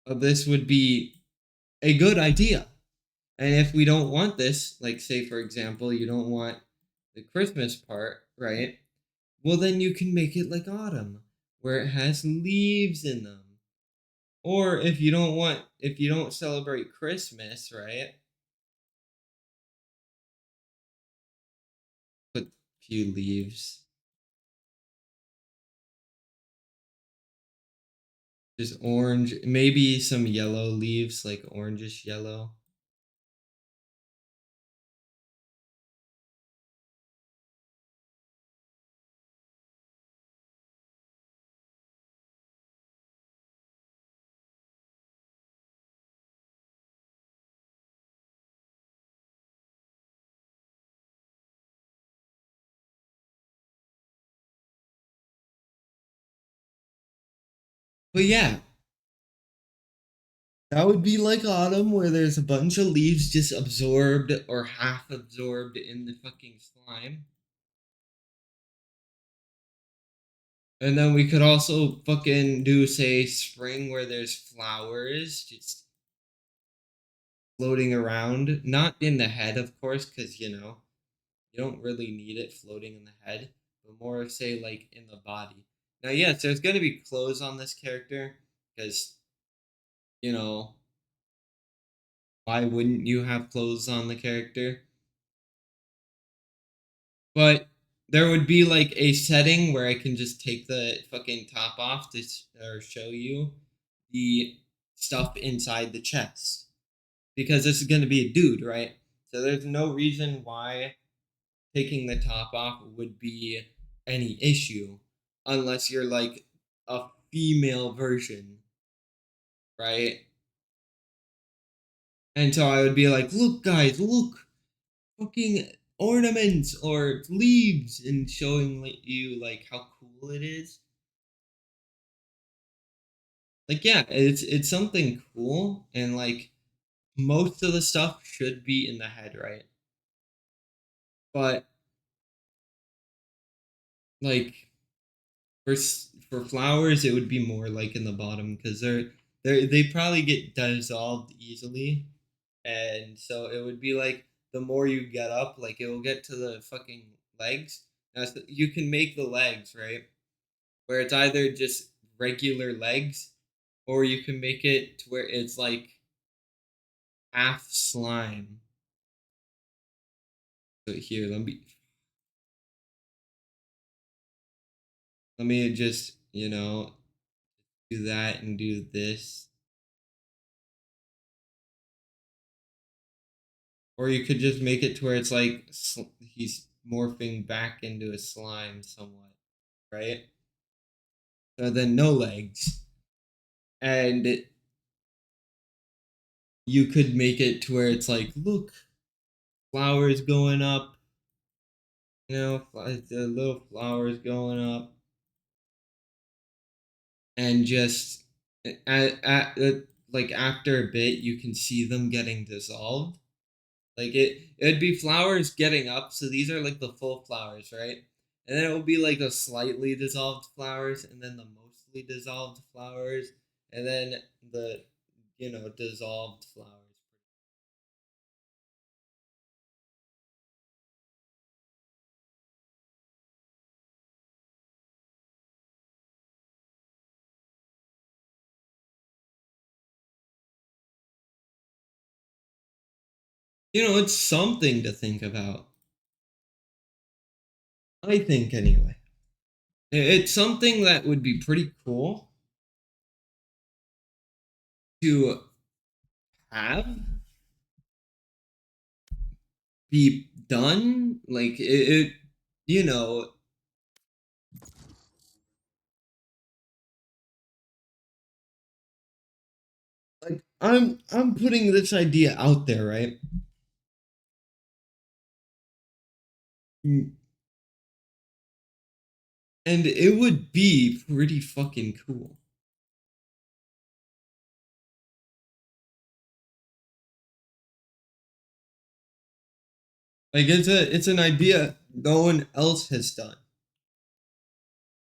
this would be a good idea. And if we don't want this, like say for example, you don't want the Christmas part, right? Well then you can make it like autumn, where it has leaves in them. Or if you don't celebrate Christmas, right? Put a few leaves. Just orange, maybe some yellow leaves, like orangish yellow. But yeah, that would be like autumn, where there's a bunch of leaves just absorbed or half absorbed in the fucking slime. And then we could also fucking do, say, spring, where there's flowers just floating around. Not in the head, of course, because, you don't really need it floating in the head, but more, say, like in the body. Now, yes, there's going to be clothes on this character, because, you know, why wouldn't you have clothes on the character? But there would be like a setting where I can just take the fucking top off to or show you the stuff inside the chest. Because this is going to be a dude, right? So there's no reason why taking the top off would be any issue unless you're like a female version, right? And so I would be like, look, guys, look, fucking ornaments or leaves, and showing you like how cool it is. Like yeah, it's something cool, and like most of the stuff should be in the head, right? But like for flowers, it would be more like in the bottom because they probably get dissolved easily, and so it would be like the more you get up, like it will get to the fucking legs. Now you can make the legs right where it's either just regular legs, or you can make it to where it's like half slime. So here, let me just do that and do this. Or you could just make it to where it's like he's morphing back into a slime somewhat, right? So then no legs. And you could make it to where it's like, look, flowers going up, the little flowers going up. And just like after a bit, you can see them getting dissolved. Like it'd be flowers getting up, so these are like the full flowers, right? And then it will be like the slightly dissolved flowers, and then the mostly dissolved flowers, and then the dissolved flowers. It's something to think about. I think anyway. It's something that would be pretty cool to have be done. Like it you know like I'm putting this idea out there, right? And it would be pretty fucking cool. Like it's an idea no one else has done.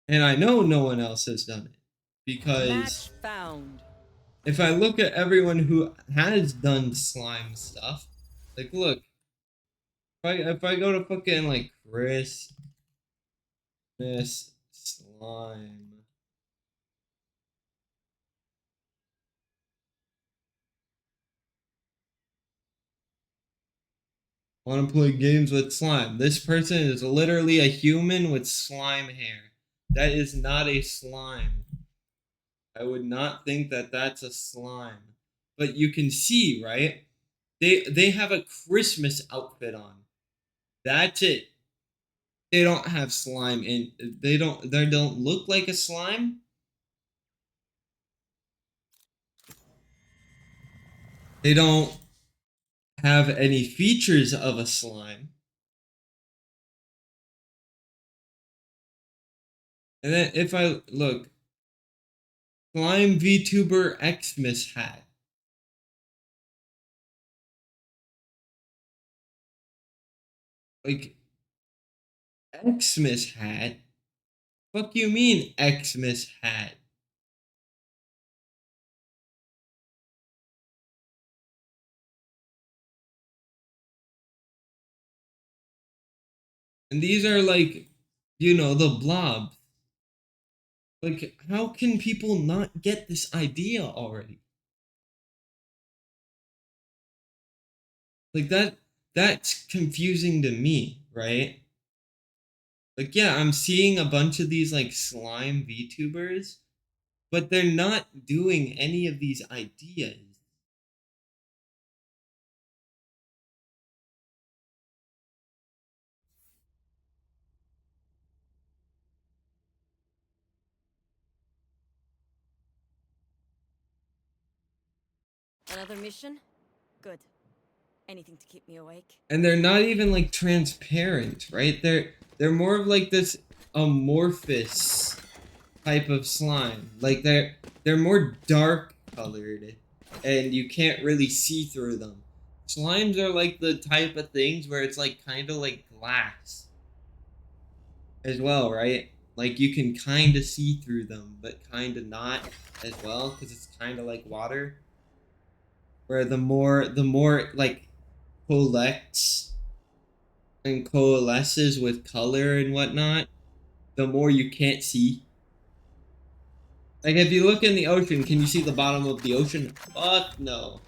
And I know no one else has done it because Match found. if I look at everyone who has done slime stuff, like look, if I go to fucking like Christmas slime. Want to play games with slime. This person is literally a human with slime hair. That is not a slime. I would not think that that's a slime. But you can see, right? They have a Christmas outfit on. That's it. They don't have slime in. They don't look like a slime. They don't have any features of a slime. And then if I look, slime VTuber Xmas hat. Like Xmas hat? Fuck you mean Xmas hat? And these are like, the blobs. Like, how can people not get this idea already? Like that's confusing to me, right? Like, yeah, I'm seeing a bunch of these like slime VTubers, but they're not doing any of these ideas. Another mission? Good. Anything to keep me awake. And they're not even like transparent, right? They're more of like this amorphous type of slime. Like they're more dark colored and you can't really see through them. Slimes are like the type of things where it's like kind of like glass as well, right? Like you can kind of see through them, but kind of not as well because it's kind of like water. Where the more like collects and coalesces with color and whatnot, the more you can't see. Like if you look in the ocean, can you see the bottom of the ocean? Fuck no.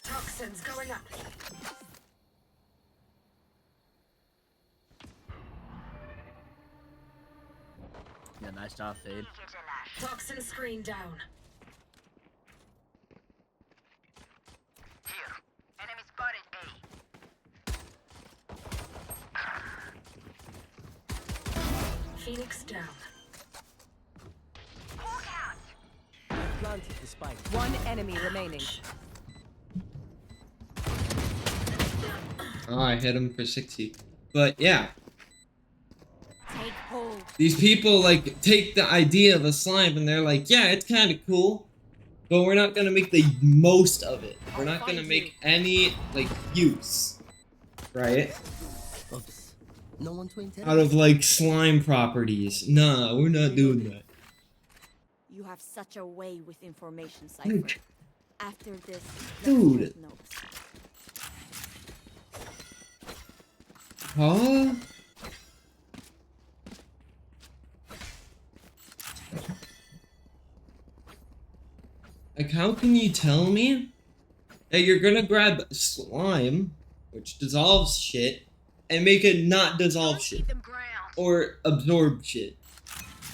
Toxins going up. Yeah, nice job, Fade. Toxin screen down. Here. Enemy spotted A. Phoenix down. Planted the spike. One enemy remaining. Oh, I hit him for 60. But yeah. Take hold. These people like take the idea of a slime and they're like, yeah, it's kind of cool, but we're not gonna make the most of it. We're not gonna make any like use, right? Oops. No one to interrupt. Out of like slime properties. Nah, we're not doing that. You have such a way with information, Cypher. After this, Dude. let's take notes. Huh? Like, how can you tell me that you're gonna grab slime, which dissolves shit, and make it not dissolve shit? Or absorb shit.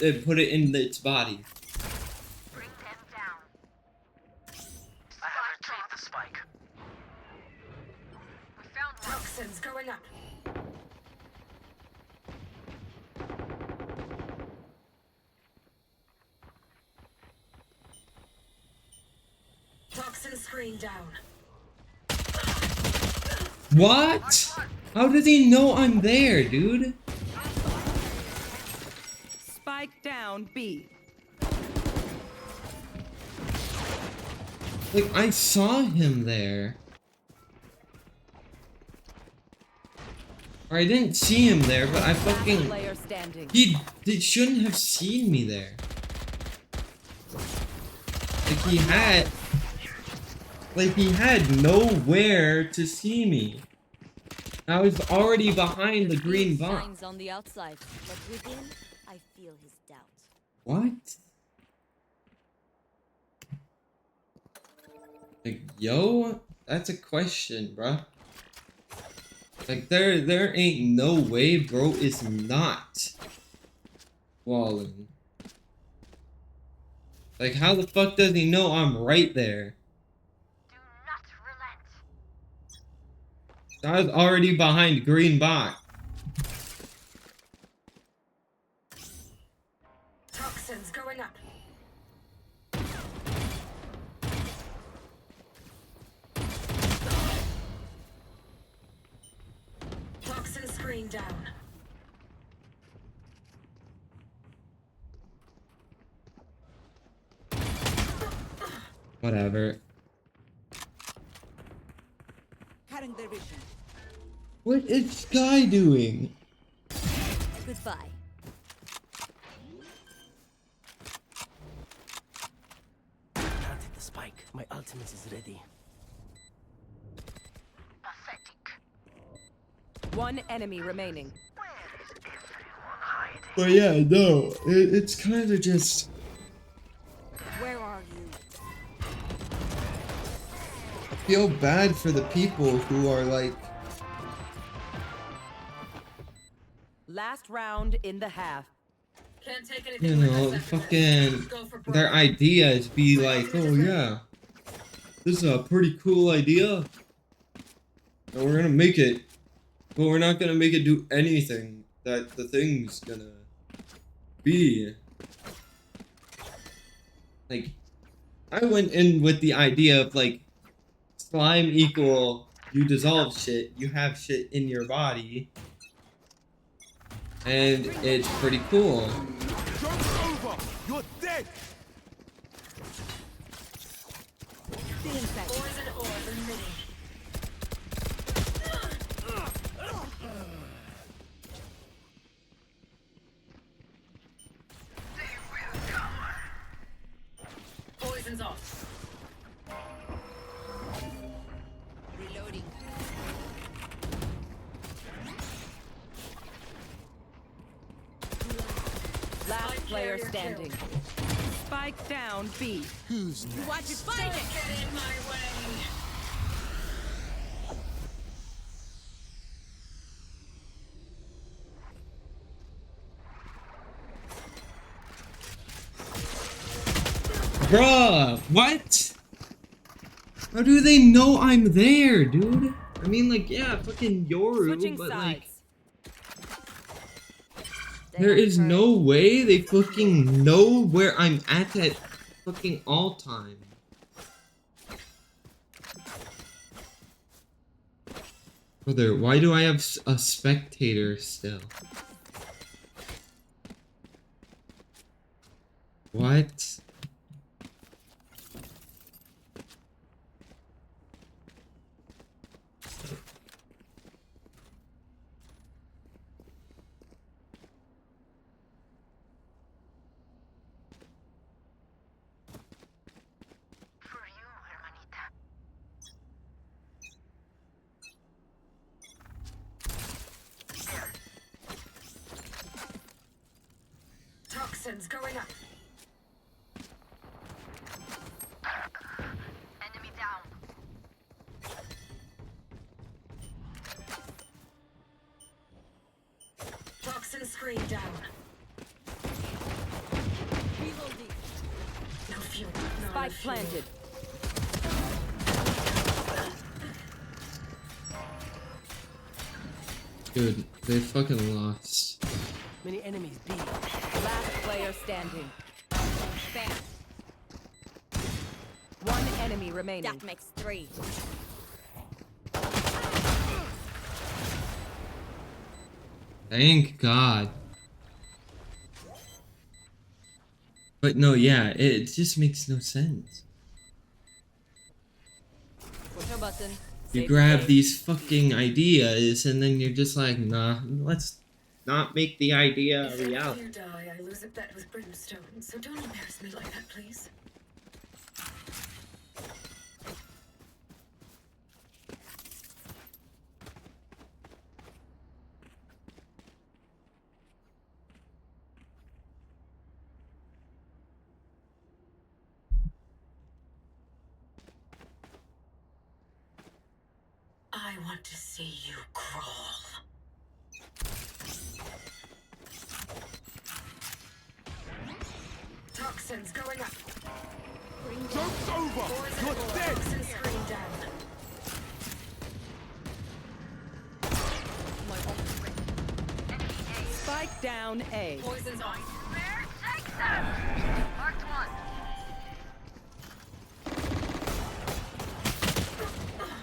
And put it in its body. Bring them down. I have retrieved the spike. We found toxins going up. Toxin screen down. What? How does he know I'm there, dude? Spike down, B. Like, I saw him there. Or I didn't see him there, but I fucking... Player standing. He shouldn't have seen me there. Like, he had nowhere to see me. I was already behind the green box. Signs on the outside, but within, I feel his doubt. What? Like, yo, that's a question, bruh. Like, there ain't no way bro is not walling. Like, how the fuck does he know I'm right there? Do not relent. I was already behind green box. Toxins going up. Toxin screen down. Whatever. Cutting their vision. What is Sky doing? Goodbye. Planted the spike. My ultimate is ready. Pathetic. One enemy remaining. But yeah, no, it's kind of just... Where are you? I feel bad for the people who are like... Last round in the half. Can't take You anything know, with us after fucking... this. Go for broke. Their ideas be like, oh yeah, this is a pretty cool idea. And we're gonna make it. But we're not gonna make it do anything that the thing's gonna be. Like, I went in with the idea of like, slime equal, you dissolve shit, you have shit in your body. And it's pretty cool. Joke's over! You're dead! seconds. Poison orb emitting. Poison's off. Reloading. Last player standing. Spike down B. Who's next? Watch it, find it! Get in my way. Bruh, what? How do they know I'm there, dude? I mean, like, yeah, fucking Yoru, Switching but sides. like, there is no way they fucking know where I'm at fucking all time. Brother, why do I have a spectator still? What? For you, hermanita. Toxins going up. Enemy down. Toxin screen down. Reloading. No fuel. Spike planted. Dude, they fucking lost. Many enemies B. Last player standing. Bam. One enemy remaining. That makes 3. Thank God. But no, yeah, it just makes no sense. Push a button. You Save grab the these fucking ideas and then you're just like, nah, let's not make the idea a If reality. you die, I lose a bet with brimstone, so don't embarrass me like that, please. I want to see you crawl. Toxins going up. Joke's over! Poison You're orb. dead! Toxin screen down. Spike down A. Poison's on. Where? Take them! Marked one.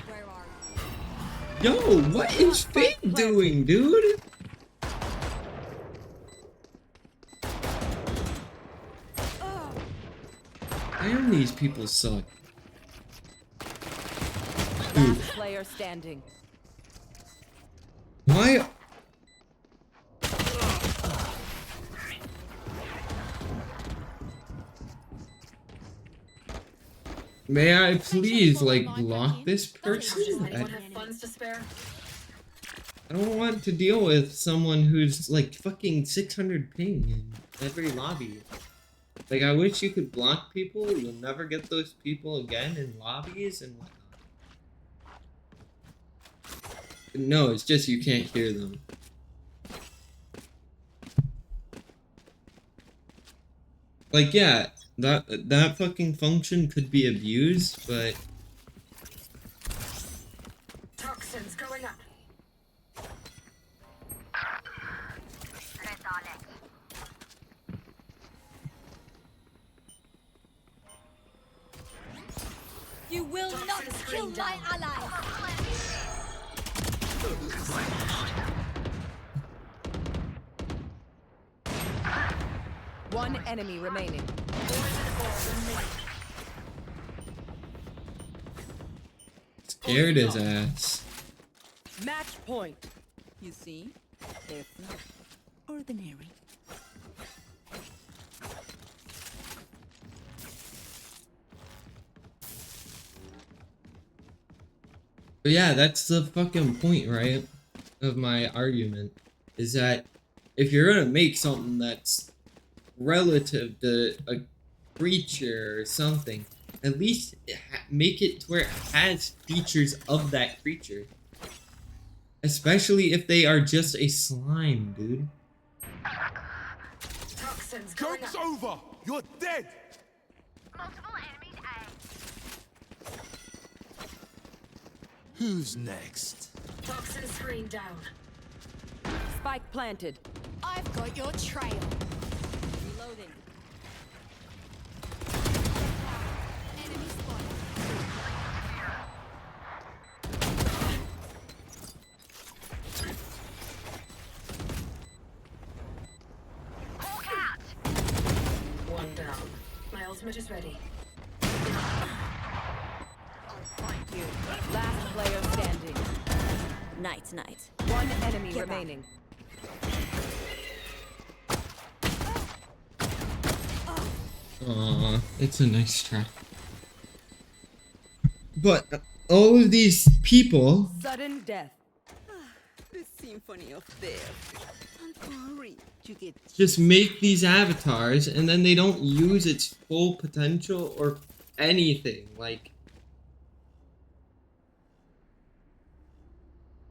Where are Yo, what is Fate doing, dude? Damn, these people suck. Dude, Last player standing. why? May I please, like, block this Does person? anyone have funds to spare? I don't want to deal with someone who's, like, fucking 600 ping in every lobby. Like, I wish you could block people. You'll never get those people again in lobbies and whatnot. No, it's just you can't hear them. Like, yeah, that fucking function could be abused, but Toxins going up. Get on it. You will not kill my ally. One enemy remaining. scared his ass. Match point. You see? They're not ordinary. But yeah, that's the fucking point, right? Of my argument. Is that if you're gonna make something that's relative to a creature or something, at least make it to where it has features of that creature. Especially if they are just a slime, dude. Toxins going Joke's up. over! You're dead! Multiple enemies A. Who's next? Toxin screen down. Spike planted. I've got your trail. Reloading. Enemy spotted. One down. My ultimate is ready. You. Last player standing. Night, night. One enemy Get back. remaining. Aw, it's a nice try. But all of these people, Sudden death. The symphony of death. And worry, you get just make these avatars and then they don't use its full potential or anything. Like,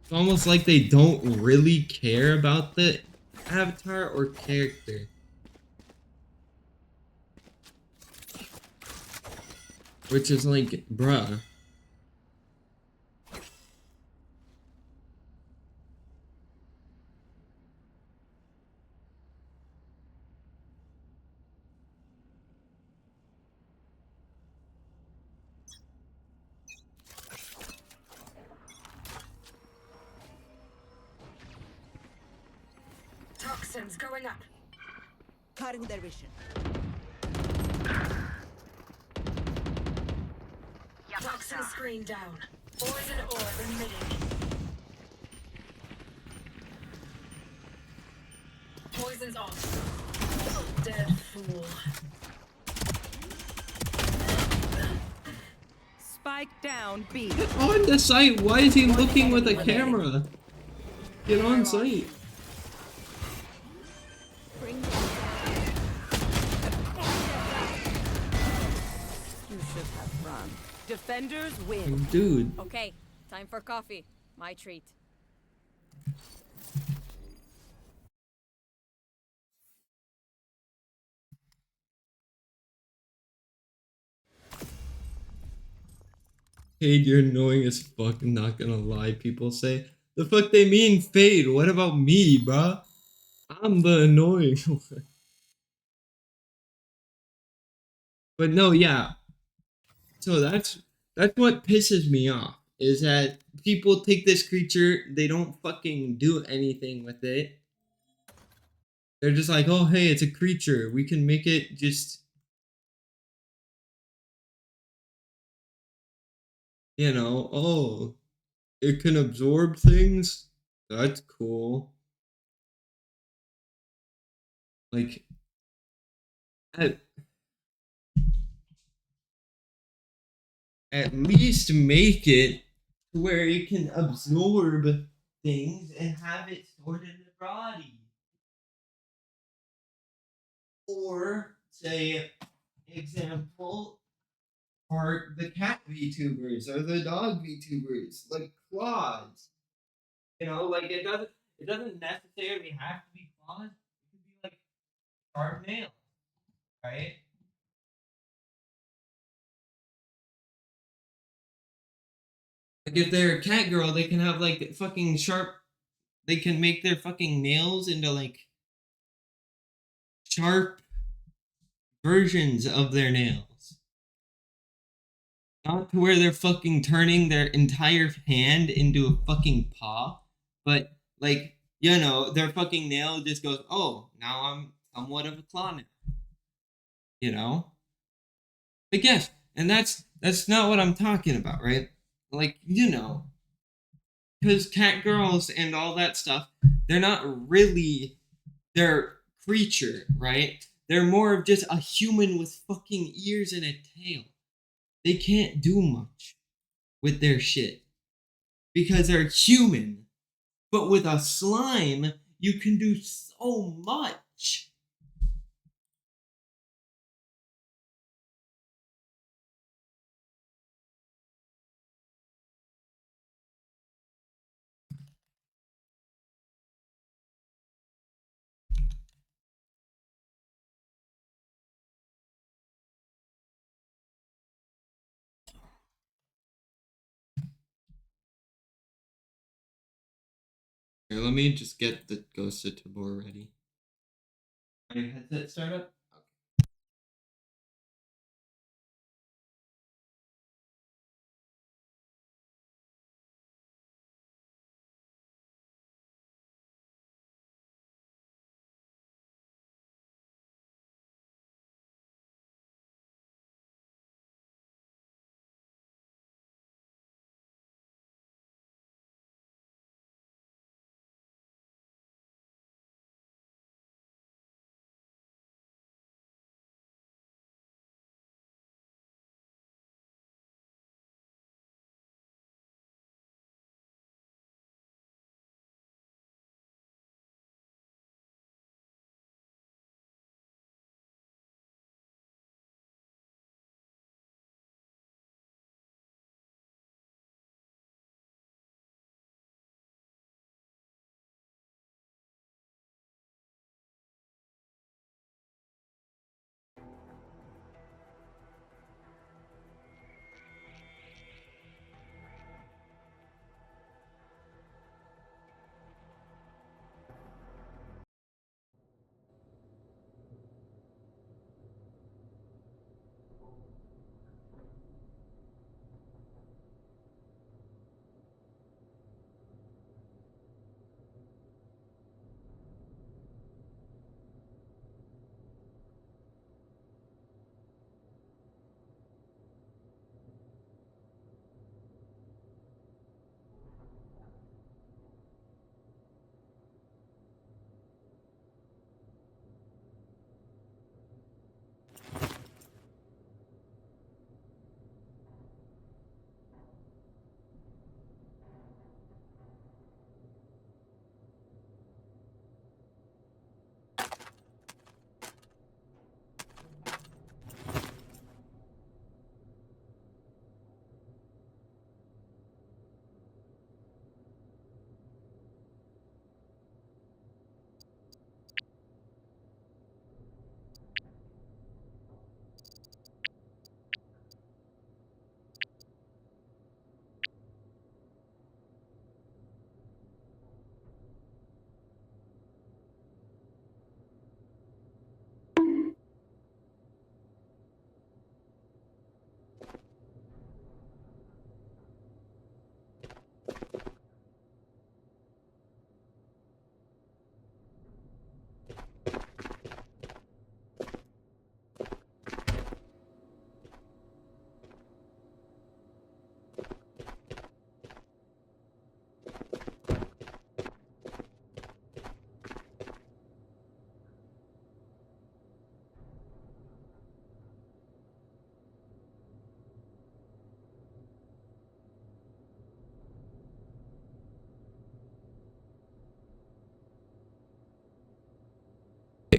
it's almost like they don't really care about the avatar or character. Which is like, bruh. Toxins going up. cutting their vision. Toxin screen down. Poison orb emitting. Poison's off. Dead fool. Spike down, B. On the site, why is he looking with a camera? Get on site. Bring them down. You should have run. Defenders win. Dude. Okay, time for coffee. My treat. Fade, you're annoying as fuck, I'm not gonna lie, people say. The fuck they mean Fade? What about me, bruh? I'm the annoying one. But no, yeah. So that's what pisses me off. Is that people take this creature, they don't fucking do anything with it. They're just like, oh hey, it's a creature. We can make it just, you know, oh, it can absorb things? That's cool. Like, at least make it to where it can absorb things and have it stored in the body. Or, say, example, are the cat VTubers or the dog VTubers, like claws. You know, like it doesn't necessarily have to be claws. It could be like sharp nails, right? Like if they're a cat girl, they can have like fucking sharp. They can make their fucking nails into like sharp versions of their nails. Not to where they're fucking turning their entire hand into a fucking paw, but like, you know, their fucking nail just goes, oh, now I'm somewhat of a claw now. You know? I guess. And that's not what I'm talking about, right? like, you know, because cat girls and all that stuff, they're not really their creature, right? They're more of just a human with fucking ears and a tail. They can't do much with their shit because they're human. But with a slime, you can do so much. Here, let me just get the Ghost of Tabor ready. My headset start up?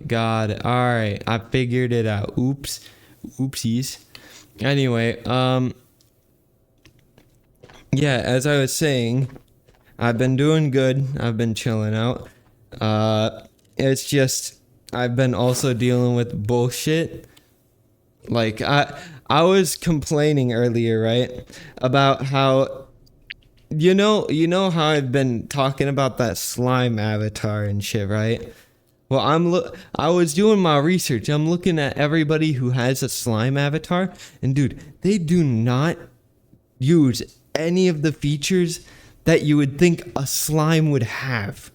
God, alright, I figured it out. Oops. Oopsies. Anyway, yeah, as I was saying, I've been doing good. I've been chilling out. It's just I've been also dealing with bullshit. Like I was complaining earlier, right? About how you know how I've been talking about that slime avatar and shit, right? Well, I was doing my research. I'm looking at everybody who has a slime avatar, and dude, they do not use any of the features that you would think a slime would have,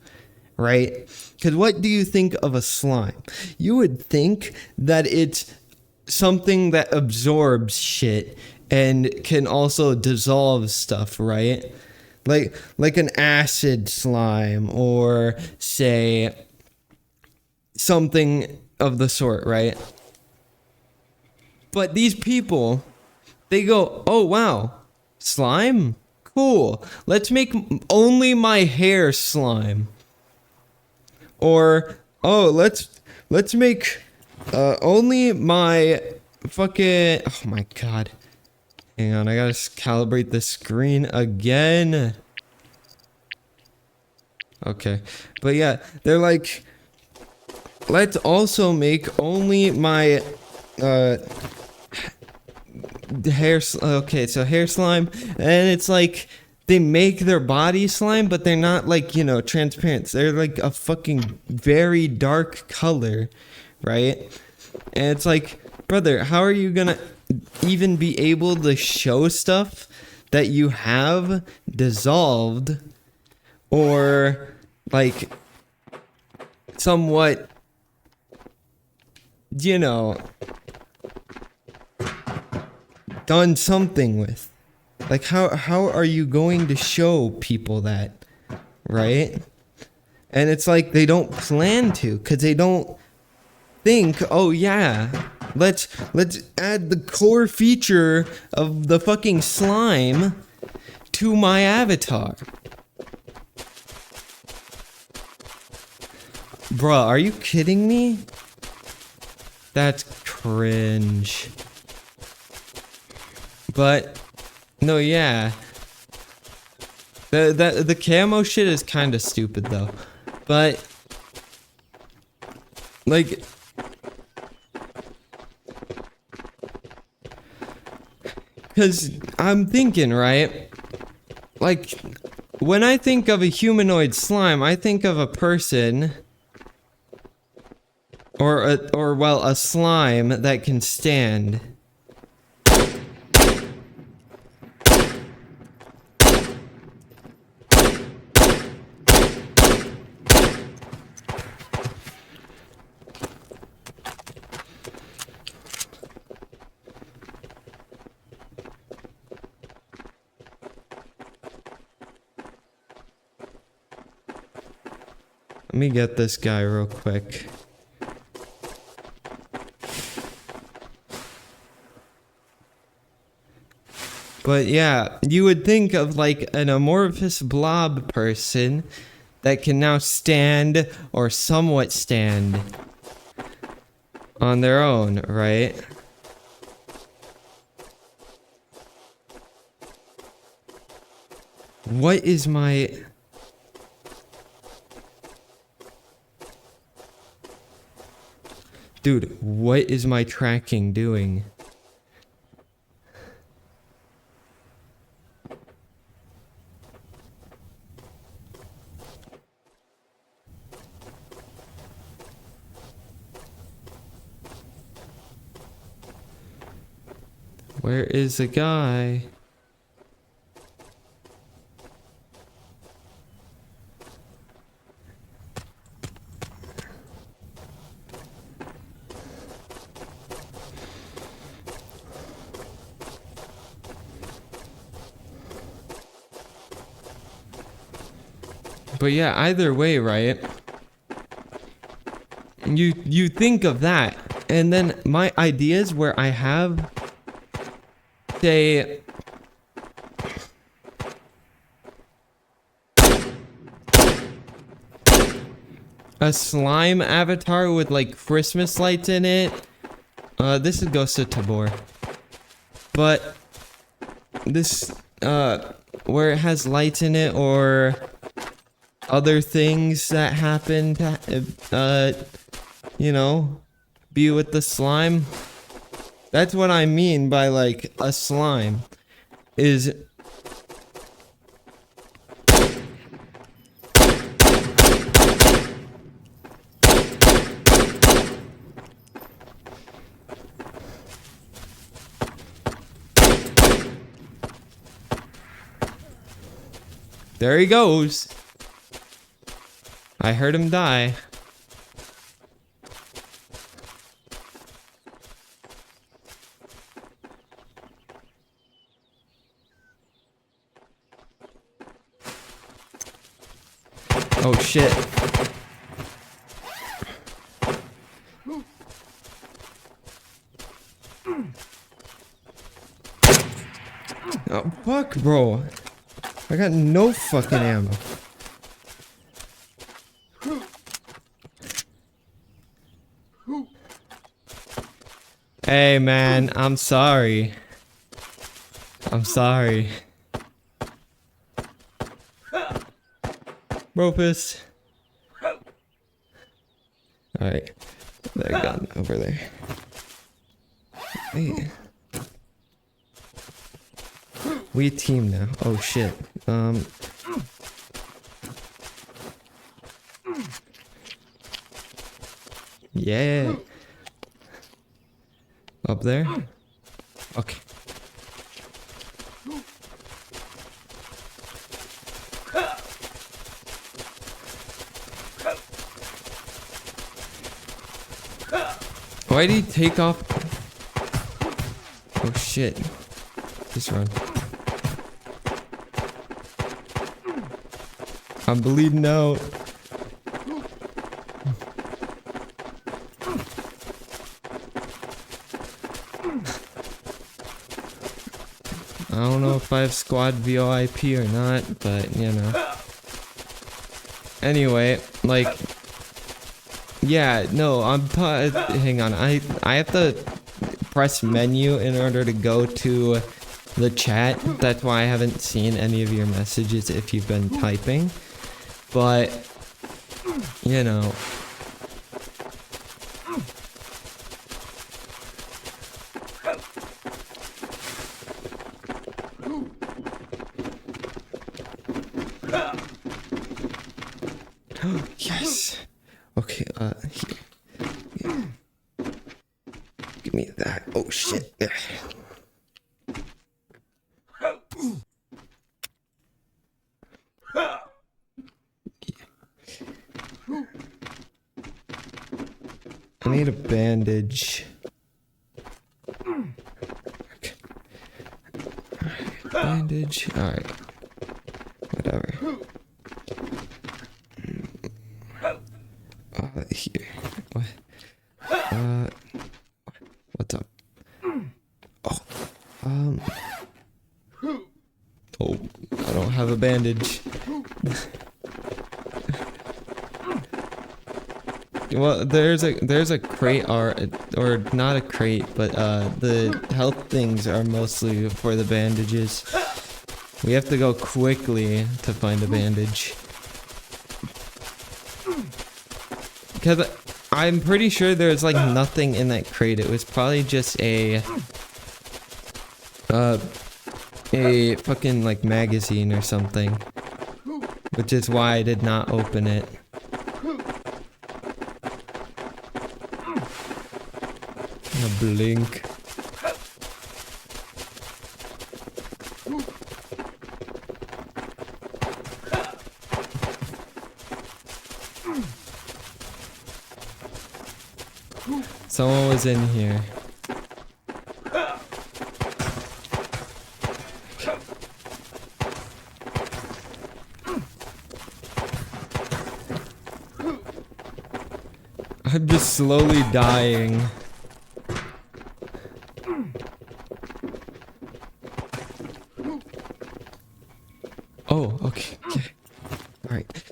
right? Because what do you think of a slime? You would think that it's something that absorbs shit and can also dissolve stuff, right? Like an acid slime, or say something of the sort, right? But these people, they go, oh wow, slime? Cool. Let's make only my hair slime. Or, oh, let's make only my fucking, oh my god. Hang on, I gotta calibrate the screen again. Okay. But yeah, they're like, let's also make only my okay, so hair slime, and it's like they make their body slime, but they're not like, you know, transparent. They're like a fucking very dark color, right? And it's like, brother, how are you gonna even be able to show stuff that you have dissolved, or like somewhat, you know, done something with? Like, how are you going to show people that, right? And it's like they don't plan to, because they don't think, oh yeah, let's add the core feature of the fucking slime to my avatar. Bruh, are you kidding me? That's cringe. But no, yeah. The camo shit is kind of stupid though. But like, cuz I'm thinking, right? Like, when I think of a humanoid slime, I think of a person, or a slime that can stand. Let me get this guy real quick. But yeah, you would think of like an amorphous blob person that can now stand, or somewhat stand, on their own, right? What is my... Dude, what is my tracking doing? Where is the guy? But yeah, either way, right? You think of that, and then my ideas where I have, say, a slime avatar with like Christmas lights in it. This is Ghost of Tabor. But this, where it has lights in it, or other things that happen to, you know, be with the slime. That's what I mean by like a slime. Is there he goes. I heard him die. Oh shit. Oh fuck, bro. I got no fucking ammo. Hey man, I'm sorry. I'm sorry. Ropus. Alright. There, gun over there. Hey. We team now. Oh shit. Yeah. Up there? Okay. Why did he take off? Oh shit. Just run. I'm bleeding out. I don't know if I have squad VoIP or not, but you know. Anyway, like, yeah, no, hang on. I have to press menu in order to go to the chat. That's why I haven't seen any of your messages if you've been typing. But, you know. Yes. Okay, here. Yeah. Give me that. Oh shit. Yeah. I need a bandage. Okay. Bandage. Alright. Whatever. Here. What? What's up? Oh. Oh, I don't have a bandage. Well, there's a crate or not a crate, but the health things are mostly for the bandages. We have to go quickly to find a bandage. Because I'm pretty sure there's like nothing in that crate. It was probably just a fucking like magazine or something. Which is why I did not open it. A blink. Someone was in here. I'm just slowly dying. Oh, okay. Alright.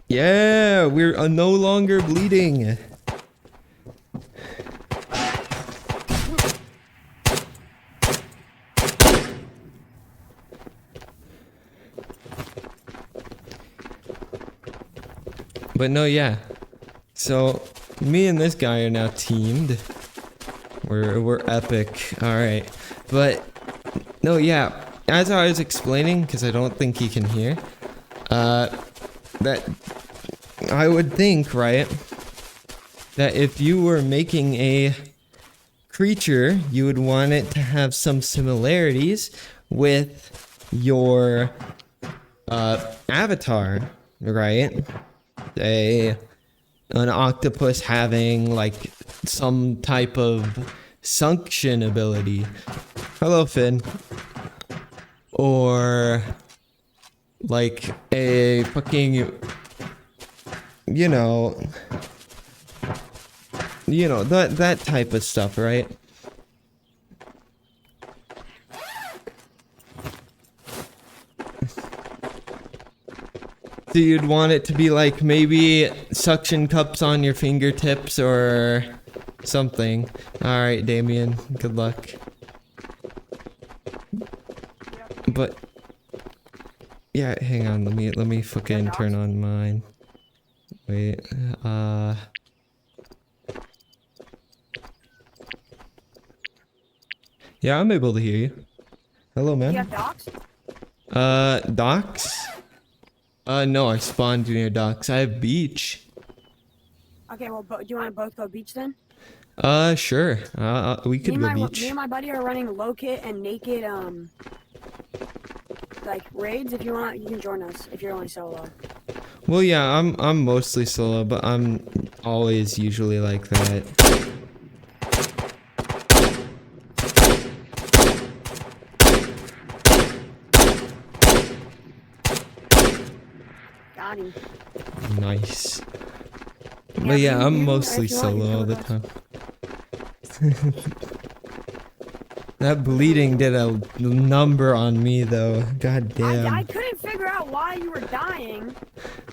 Yeah, we're no longer bleeding. But no, yeah. So me and this guy are now teamed. We're epic. All right. But no, yeah. As I was explaining, because I don't think he can hear, that I would think, right, that if you were making a creature, you would want it to have some similarities with your avatar, right? An octopus having like some type of suction ability. Hello, Finn. or like a fucking, you know, that type of stuff, right? So you'd want it to be like maybe suction cups on your fingertips or something. Alright, Damien, good luck. But yeah, hang on, let me fucking turn on mine. Wait, yeah, I'm able to hear you. Hello, man. You have docks? Docks? No, I spawned near docks. I have beach. Okay, well, do you want to both go beach then? Sure. We could go beach. Me and my buddy are running low kit and naked, like raids. If you want, you can join us if you're only solo. Well, yeah, I'm mostly solo, but I'm always usually like that. Got him. Nice. But yeah, I'm mostly solo all the time. That bleeding did a number on me though. God damn. I couldn't figure out why you were dying.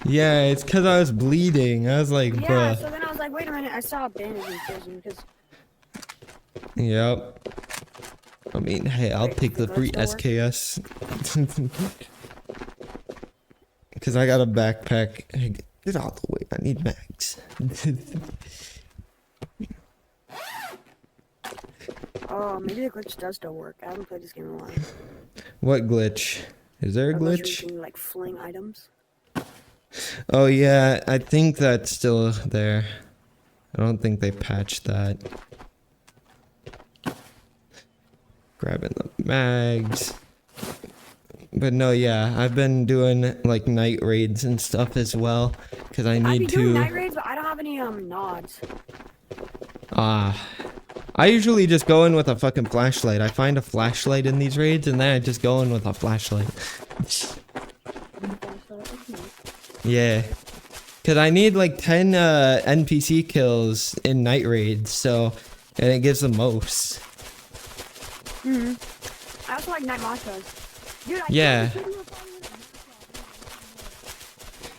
Yeah, it's because I was bleeding. I was like, yeah, bruh. so then I was like, wait a minute, I saw a bandage in prison because. Yep. I mean, hey, I'll take the free SKS. Because I got a backpack. Hey, get out of the way. I need mags. Oh, maybe the glitch does still work. I haven't played this game in a while. What glitch? Is there a glitch? Can you, like, fling items? Oh yeah, I think that's still there. I don't think they patched that. Grabbing the mags. But no, yeah, I've been doing like night raids and stuff as well, because I need to. doing night raids, but I don't have any nods. I usually just go in with a fucking flashlight. I find a flashlight in these raids, and then I just go in with a flashlight. Yeah, because I need like 10 NPC kills in night raids, so, and it gives the most. I also like night monsters. Dude, Yeah.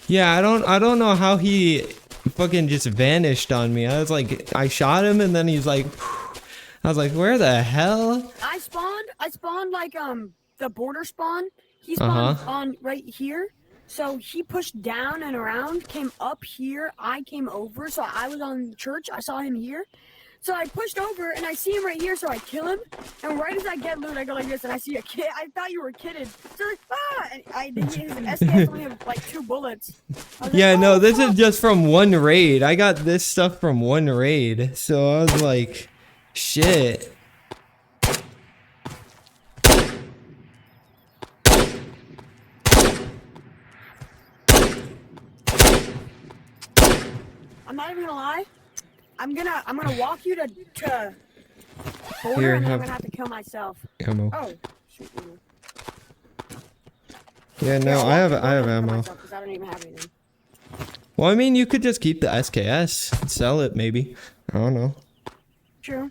Yeah, I don't know how he fucking just vanished on me. I was like, I shot him and then he's like, I was like, where the hell? I spawned like the border spawn. He spawned on right here. So he pushed down and around, came up here. I came over, so I was on church. I saw him here. So I pushed over and I see him right here, so I kill him. And right as I get loot, I go like this and I see a kid. I thought you were kidded. So like, and I didn't his SKS only had like 2 bullets. Yeah, like, no, this is just from one raid. I got this stuff from one raid. So I was like, shit. I'm not even gonna lie. I'm gonna walk you to border Here, and then I'm gonna have to kill myself. Ammo. Oh, shoot. Yeah, no, I have ammo. I don't even have anything. Well, I mean, you could just keep the SKS and sell it, maybe. I don't know. True.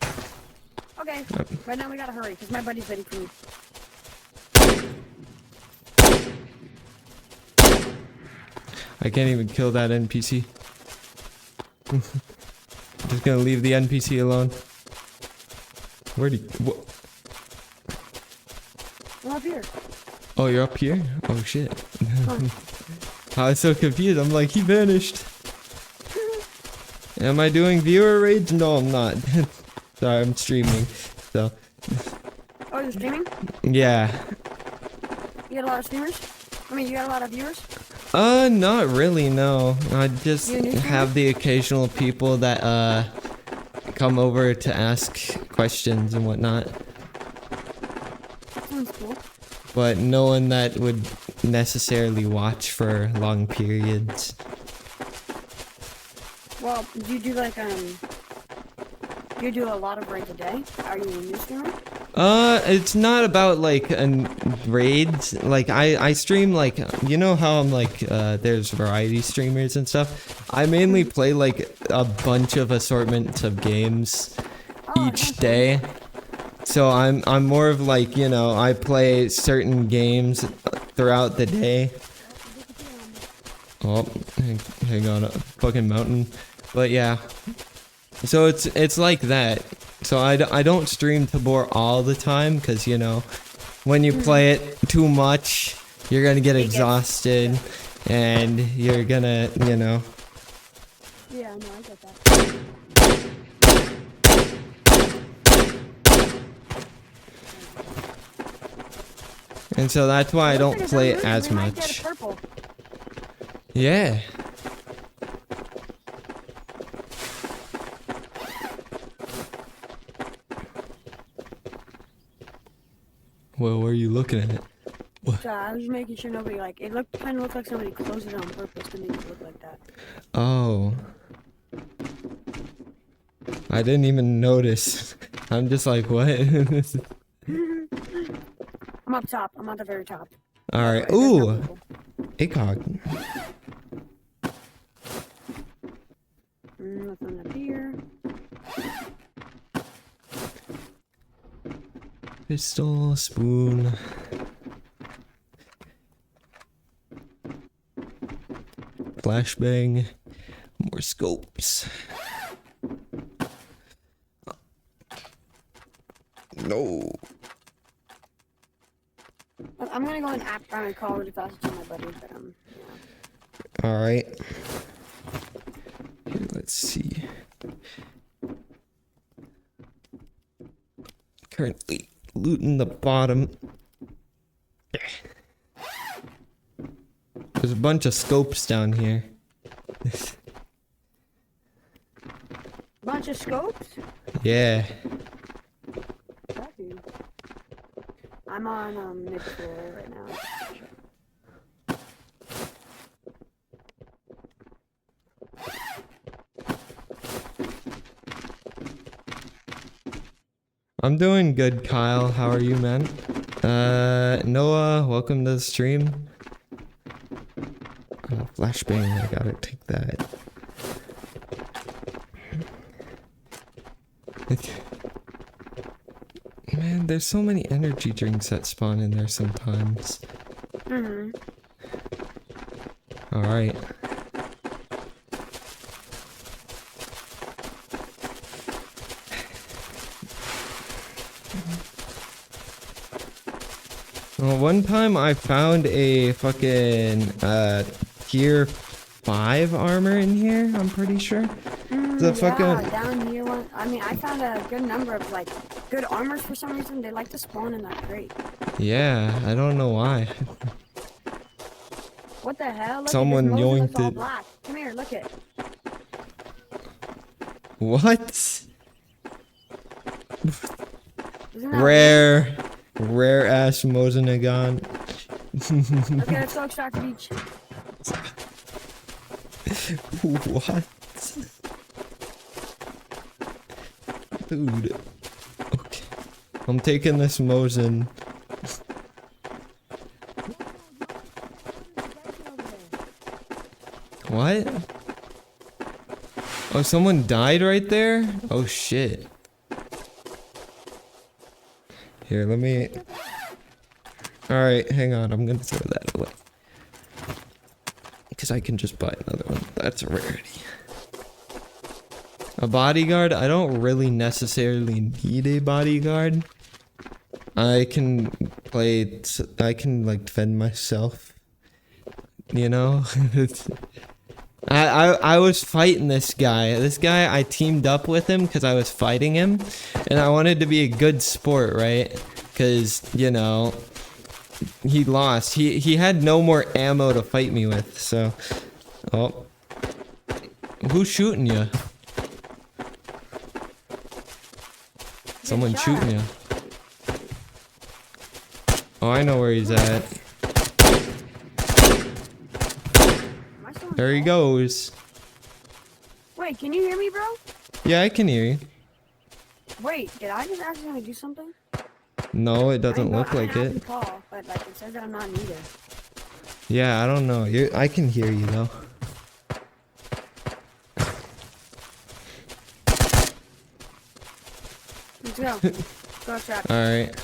Okay, right now we gotta hurry because my buddy's waiting for me. I can't even kill that NPC. Just gonna leave the NPC alone. Where'd he? I'm up here. Oh, you're up here? Oh shit. I was so confused. I'm like, he vanished. Am I doing viewer raids? No, I'm not. Sorry, I'm streaming. So. Oh, you're streaming? Yeah. You got a lot of streamers? I mean, you got a lot of viewers? Not really, no. I just have the occasional people that, come over to ask questions and whatnot. Sounds cool. But no one that would necessarily watch for long periods. Well, do you do like, You do a lot of raids a day? Are you a new streamer? It's not about like raids. Like I stream like, you know how I'm like there's variety streamers and stuff. I mainly play like a bunch of assortments of games each day. So I'm more of like, you know, I play certain games throughout the day. Oh, hang on, a fucking mountain. But yeah. So it's like that. So I don't stream Tabor all the time because, you know, when you play it too much, you're gonna get exhausted and you're gonna, you know. Yeah, no, I get that. And so that's why I don't play it as much. Yeah. Well, what are you looking at? What? I was just making sure nobody like it kind of looked like somebody closed it on purpose to make it look like that. Oh. I didn't even notice. I'm just like, what? I'm up top. I'm at the very top. Alright. Ooh. ACOG. Nothing up here. Pistol, spoon. Flashbang. More scopes. No. I'm gonna go and app on my call really fast to my buddy, but yeah. Alright. Here, let's see. Currently looting the bottom. There's a bunch of scopes down here. Bunch of scopes? Yeah. I'm on mid floor right now. I'm doing good, Kyle. How are you, man? Noah, welcome to the stream. Flashbang, I gotta take that. Man, there's so many energy drinks that spawn in there sometimes. Alright. Well, one time I found a fucking tier 5 armor in here, I'm pretty sure. Yeah, down here one. I mean, I found a good number of like good armors for some reason. They like to spawn in that crate. Yeah, I don't know why. What the hell? Look Someone at this Mosin yoinked that's all it. black. Come here, look it. What? Isn't that Rare ass Mosinagon. Okay, let's go extract beach. What? Dude. Okay. I'm taking this Mosin. What? Oh, someone died right there? Oh shit. Here, let me... Alright, hang on, I'm gonna throw that away. Because I can just buy another one. That's a rarity. A bodyguard? I don't really necessarily need a bodyguard. I can play... I can, like, defend myself. You know? I was fighting this guy. This guy, I teamed up with him because I was fighting him. And I wanted to be a good sport, right? Because, you know, he lost. He had no more ammo to fight me with, so... Oh. Who's shooting you? Someone shooting you. Oh, I know where he's at. There he goes. Wait, can you hear me, bro? Yeah, I can hear you. Wait, did I just accidentally do something? No, it doesn't I look like have it. to call, but like it says that I'm not needed. Yeah, I don't know. I can hear you though. Let's go. Go trap. All right.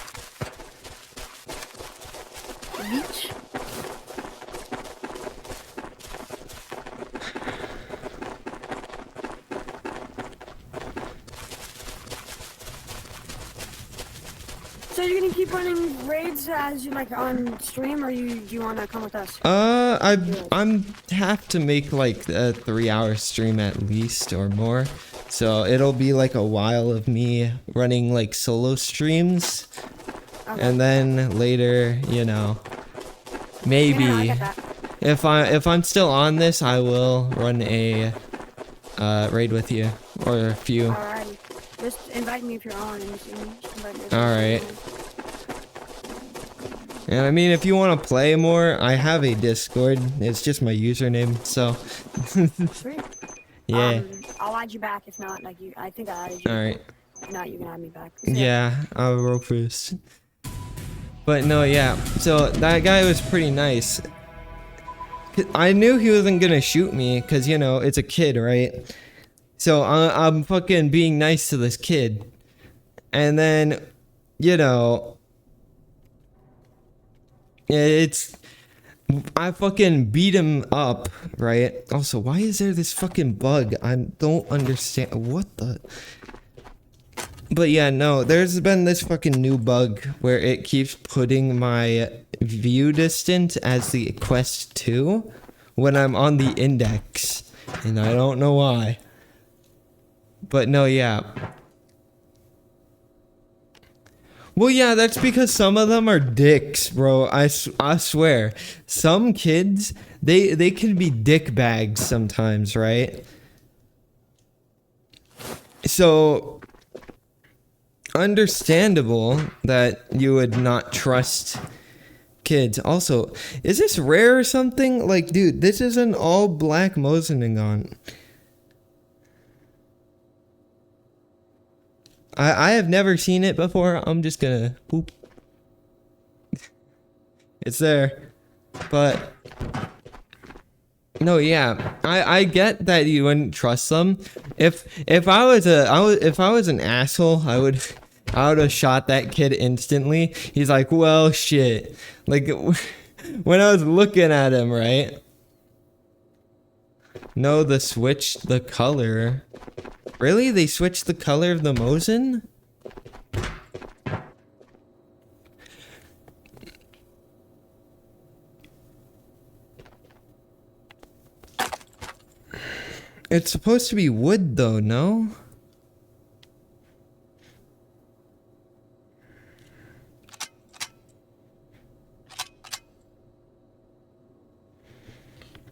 The beach. So you're gonna keep running raids as you like on stream, or do you wanna come with us? I'm have to make like a 3-hour stream at least or more. So it'll be like a while of me running like solo streams. Okay. And then later, you know, maybe if I'm still on this, I will run a raid with you or a few. Alrighty. Just invite me if you're on and you see me. Alright. And I mean, if you want to play more, I have a Discord. It's just my username, so. Sweet. Yeah. I'll add you back if not. Like I think I added you. Alright. If not, you can add me back. So yeah, I'll roll first. But no, yeah. So that guy was pretty nice. I knew he wasn't gonna shoot me, cause you know it's a kid, right? So I'm fucking being nice to this kid. And then, you know, I fucking beat him up, right? Also, why is there this fucking bug? I don't understand. What the? But yeah, no, there's been this fucking new bug where it keeps putting my view distance as the quest 2 when I'm on the index. And I don't know why. But no, yeah. Well, yeah, that's because some of them are dicks, bro. I swear. Some kids, they can be dick bags sometimes, right? So, understandable that you would not trust kids. Also, is this rare or something? Like, dude, this is an all black Mosinengon. I have never seen it before. I'm just gonna poop. It's there. But no, yeah. I get that you wouldn't trust them. If I was an asshole, I would have shot that kid instantly. He's like, well, shit. Like when I was looking at him, right? No, the color. Really? They switched the color of the Mosin? It's supposed to be wood though, no?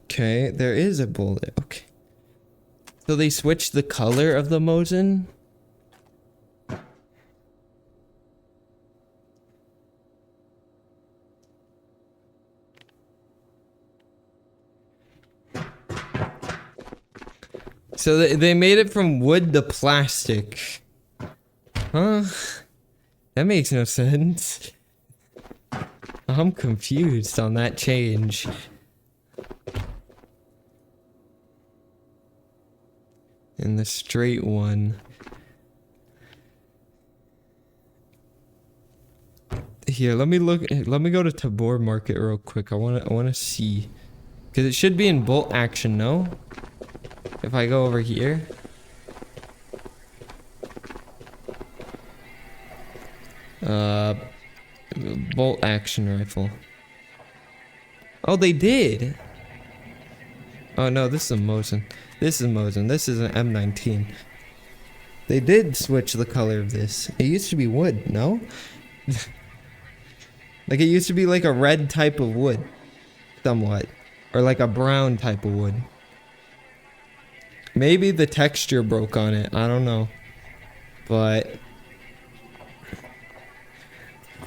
Okay, there is a bullet. Okay. So they switched the color of the Mosin? So they made it from wood to plastic. Huh? That makes no sense. I'm confused on that change. And the straight one. Here, let me go to Tabor Market real quick. I wanna see. Cause it should be in bolt action, no? If I go over here. Bolt action rifle. Oh, they did. Oh no, this is a Mosin. This is Mosin. This is an M19. They did switch the color of this. It used to be wood, no? Like it used to be like a red type of wood. Somewhat. Or like a brown type of wood. Maybe the texture broke on it. I don't know. But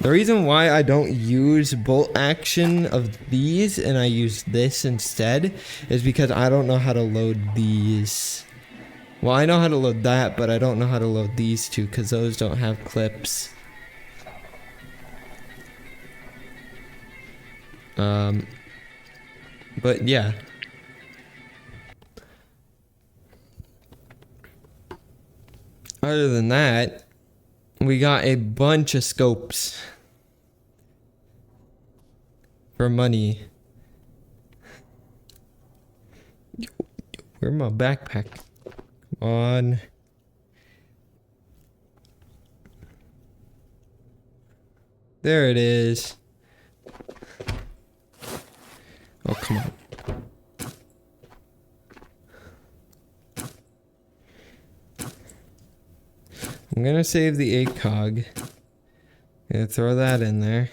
the reason why I don't use bolt action of these and I use this instead is because I don't know how to load these. Well, I know how to load that, but I don't know how to load these two because those don't have clips. But yeah. Other than that, we got a bunch of scopes for money. Where's my backpack? Come on. There it is. Oh, come on. I'm gonna save the ACOG. Gonna throw that in there.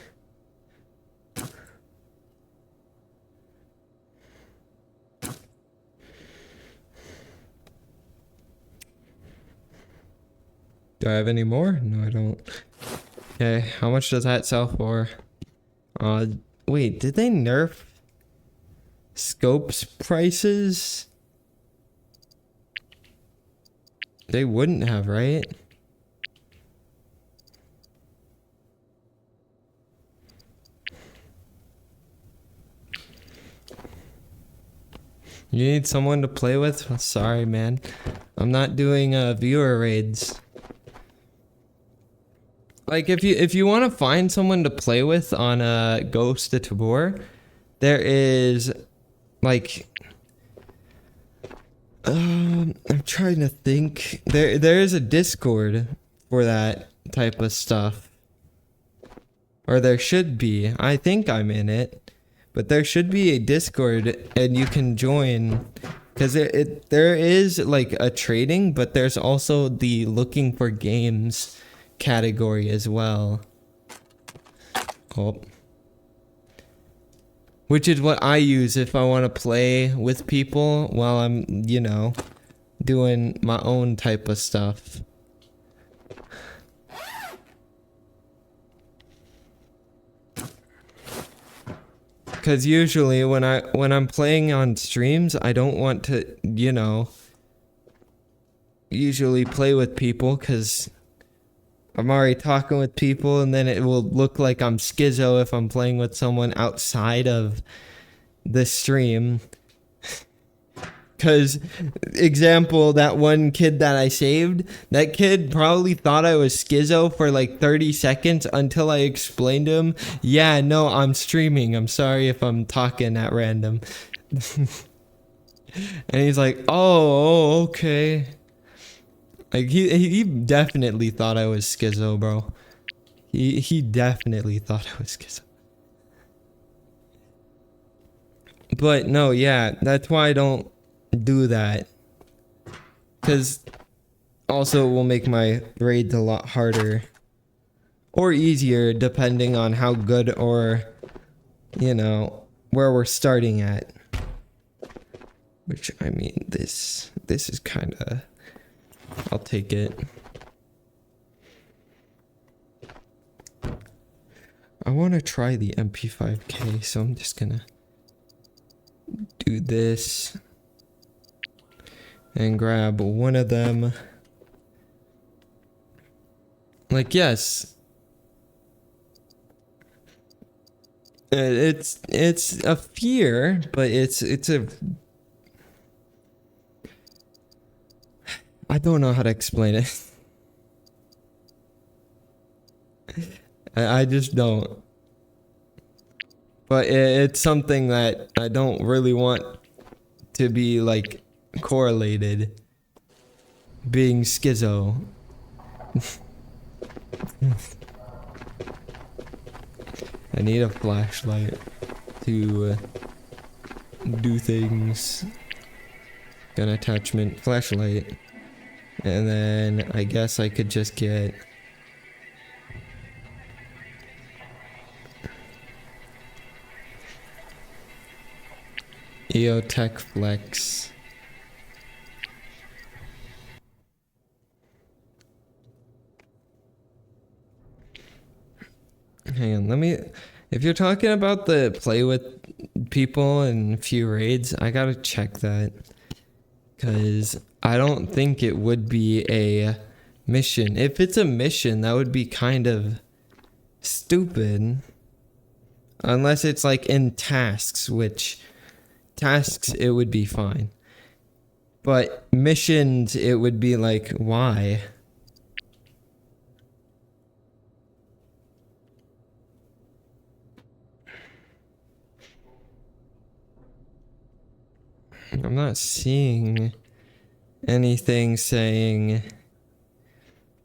Do I have any more? No, I don't. Okay, how much does that sell for? Wait, did they nerf scopes prices? They wouldn't have, right? You need someone to play with? Sorry, man. I'm not doing viewer raids. Like if you want to find someone to play with on Ghost of Tabor, there is like I'm trying to think. There is a Discord for that type of stuff. Or there should be. I think I'm in it. But there should be a Discord and you can join. Because there is like a trading, but there's also the looking for games category as well. Oh. Which is what I use if I want to play with people while I'm, you know, doing my own type of stuff. Cause usually when I'm playing on streams, I don't want to, you know, usually play with people cause I'm already talking with people and then it will look like I'm schizo if I'm playing with someone outside of the stream. Cause, example, that one kid that I saved, that kid probably thought I was schizo for like 30 seconds until I explained to him, yeah, no, I'm streaming. I'm sorry if I'm talking at random. And he's like, oh, okay. Like, he definitely thought I was schizo, bro. He definitely thought I was schizo. But, no, yeah, that's why I don't do that. Because, also, it will make my raids a lot harder. Or easier, depending on how good or, you know, where we're starting at. Which, I mean, this is kind of... I'll take it. I want to try the MP5K, so I'm just gonna do this and grab one of them. Like, yes, it's a fear, but it's a... I don't know how to explain it. I just don't. But it's something that I don't really want to be like correlated. Being schizo. I need a flashlight to do things. Gun attachment, flashlight. And then I guess I could just get EOTech Flex. Hang on, let me... If you're talking about the play with people and a few raids, I gotta check that. Because I don't think it would be a mission. If it's a mission, that would be kind of stupid. Unless it's like in tasks, which tasks it would be fine. But missions, it would be like, why? I'm not seeing anything saying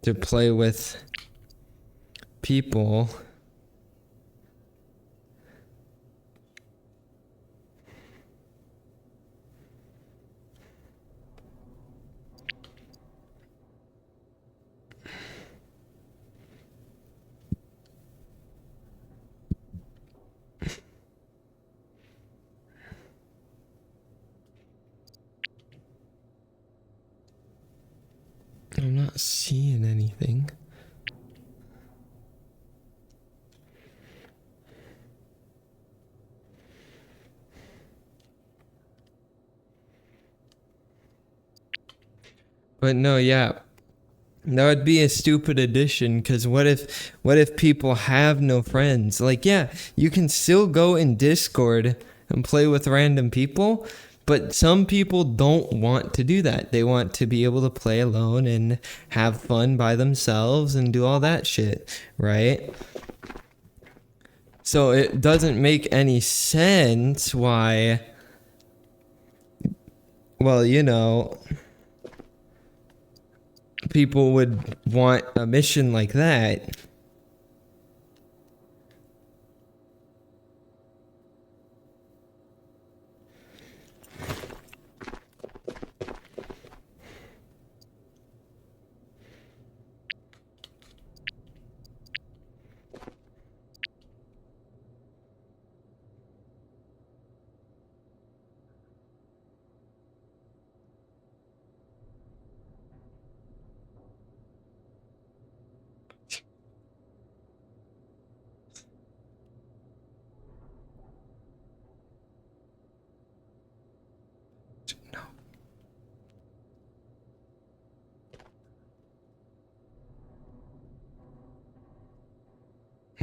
to play with people. I'm not seeing anything. But no, yeah. That would be a stupid addition, because what if people have no friends? Like, yeah, you can still go in Discord and play with random people, but some people don't want to do that. They want to be able to play alone and have fun by themselves and do all that shit, right? So it doesn't make any sense why, well, you know, people would want a mission like that.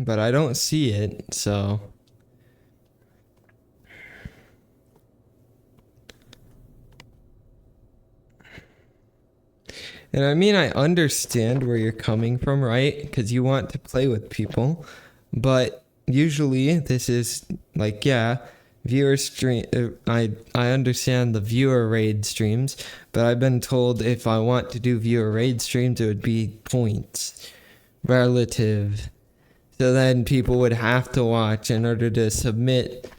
But I don't see it, so. And I mean, I understand where you're coming from, right? Because you want to play with people. But usually this is like, yeah, viewer stream. I understand the viewer raid streams, but I've been told if I want to do viewer raid streams, it would be points. Relative. So then people would have to watch in order to submit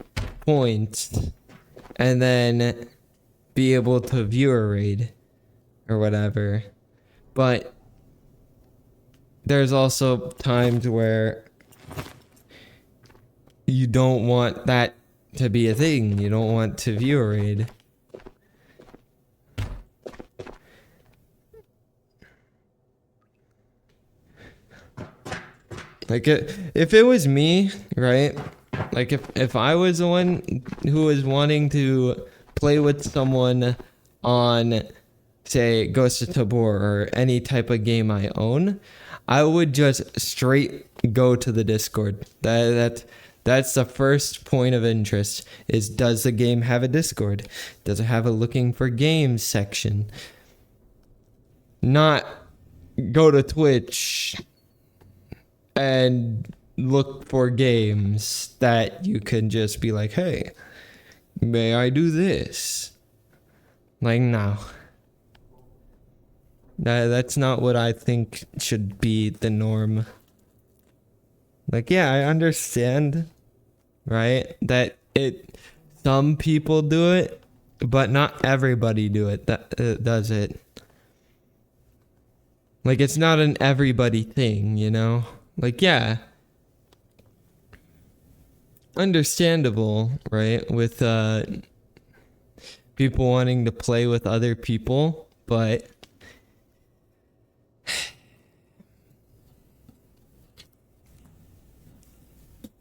points and then be able to viewer raid or whatever. But there's also times where you don't want that to be a thing. You don't want to viewer raid. Like, if it was me, right? Like, if I was the one who was wanting to play with someone on, say, Ghost of Tabor or any type of game I own, I would just straight go to the Discord. That's the first point of interest, is does the game have a Discord? Does it have a looking for games section? Not go to Twitch and look for games that you can just be like, hey, may I do this? Like, no. That's not what I think should be the norm. Like, yeah, I understand, right? That some people do it, but not everybody does it. Like, it's not an everybody thing, you know? Like, yeah, understandable, right? With people wanting to play with other people, but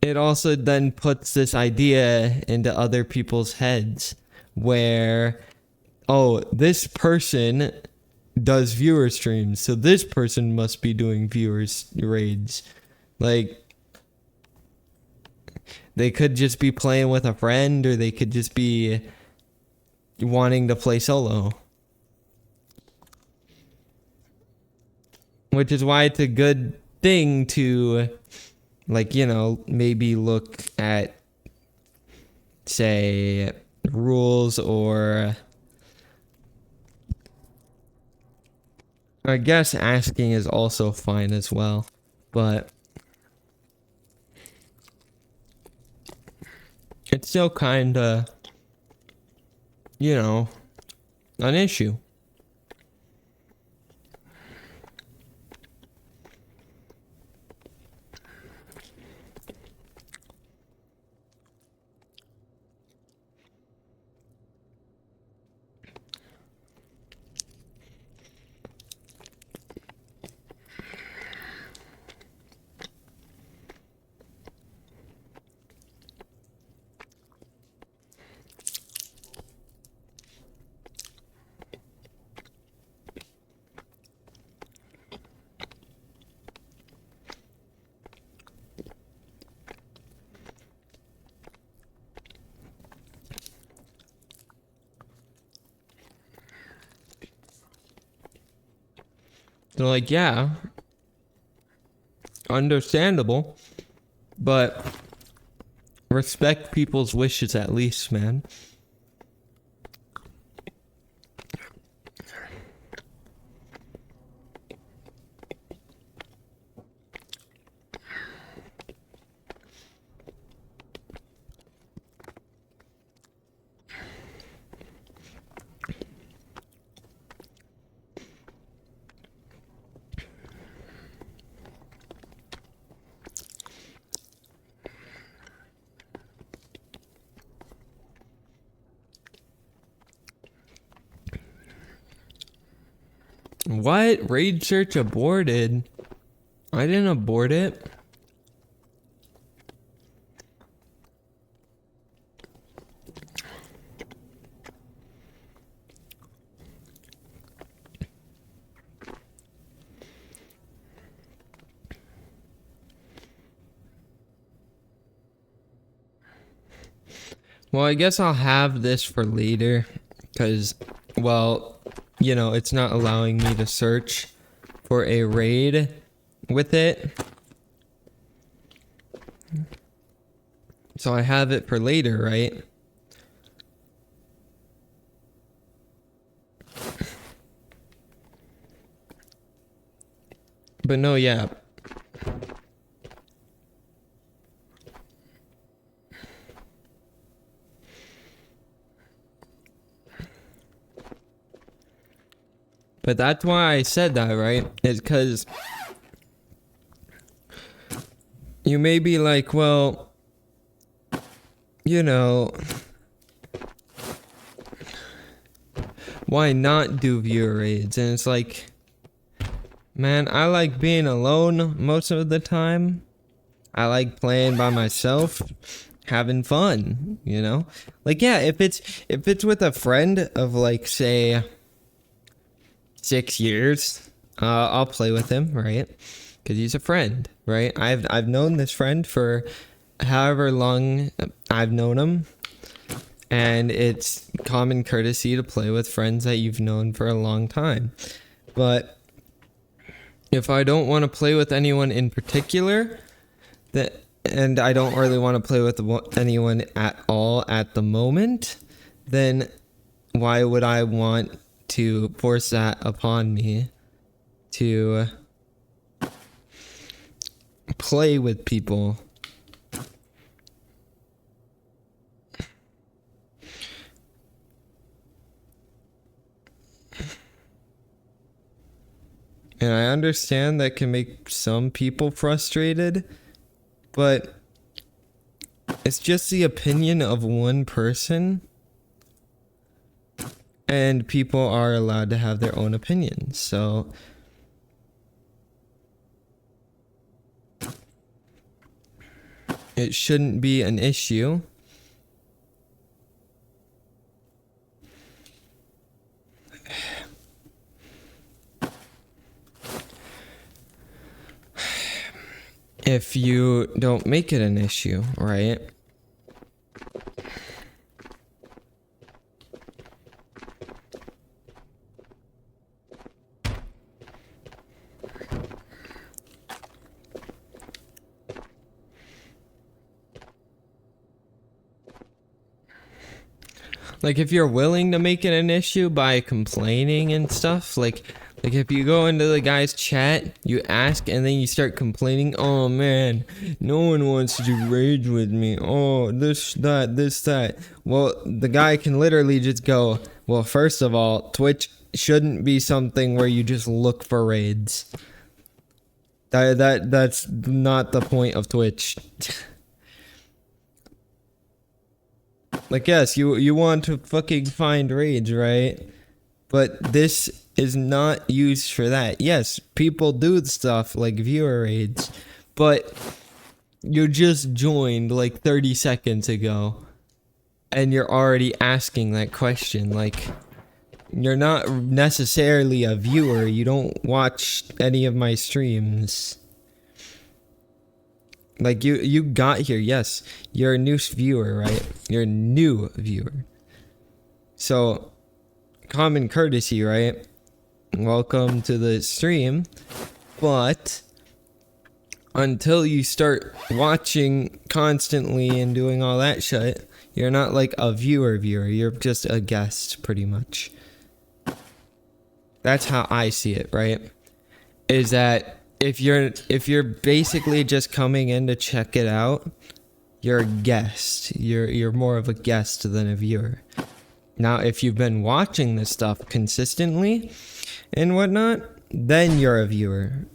it also then puts this idea into other people's heads where oh, this person does viewer streams, so this person must be doing viewers raids. Like, they could just be playing with a friend, or they could just be wanting to play solo. Which is why it's a good thing to, like, you know, maybe look at, say, rules, or I guess asking is also fine as well, but it's still kinda, you know, an issue. They're like, yeah, understandable, but respect people's wishes at least, man. What? Raid search aborted? I didn't abort it. Well, I guess I'll have this for later, because, well, you know, it's not allowing me to search for a raid with it. So I have it for later, right? But no, yeah. But that's why I said that, right? Is because you may be like, well, you know, why not do viewer raids? And it's like, man, I like being alone most of the time. I like playing by myself, having fun, you know? Like, yeah, if it's with a friend of, like, say 6 years, I'll play with him, right? Because he's a friend, right? I've known this friend for however long I've known him, and it's common courtesy to play with friends that you've known for a long time. But if I don't want to play with anyone in particular, and I don't really want to play with anyone at all at the moment, then why would I want to force that upon me to play with people? And I understand that can make some people frustrated, but it's just the opinion of one person, and people are allowed to have their own opinions, so it shouldn't be an issue. if you don't make it an issue, right? Like, if you're willing to make it an issue by complaining and stuff, like if you go into the guy's chat, you ask, and then you start complaining, oh man, no one wants to rage with me, oh, this, that. Well, the guy can literally just go, well, first of all, Twitch shouldn't be something where you just look for raids. That's not the point of Twitch. Like, yes, you want to fucking find rage, right? But this is not used for that. Yes, people do stuff like viewer raids, but you just joined like 30 seconds ago, and you're already asking that question. Like, you're not necessarily a viewer. You don't watch any of my streams. Like, you got here, yes, you're a new viewer, right? You're a new viewer. So, common courtesy, right? Welcome to the stream. But, until you start watching constantly and doing all that shit, you're not like a viewer. You're just a guest, pretty much. That's how I see it, right? Is that if you're basically just coming in to check it out, you're a guest. You're more of a guest than a viewer. Now, if you've been watching this stuff consistently and whatnot, then you're a viewer.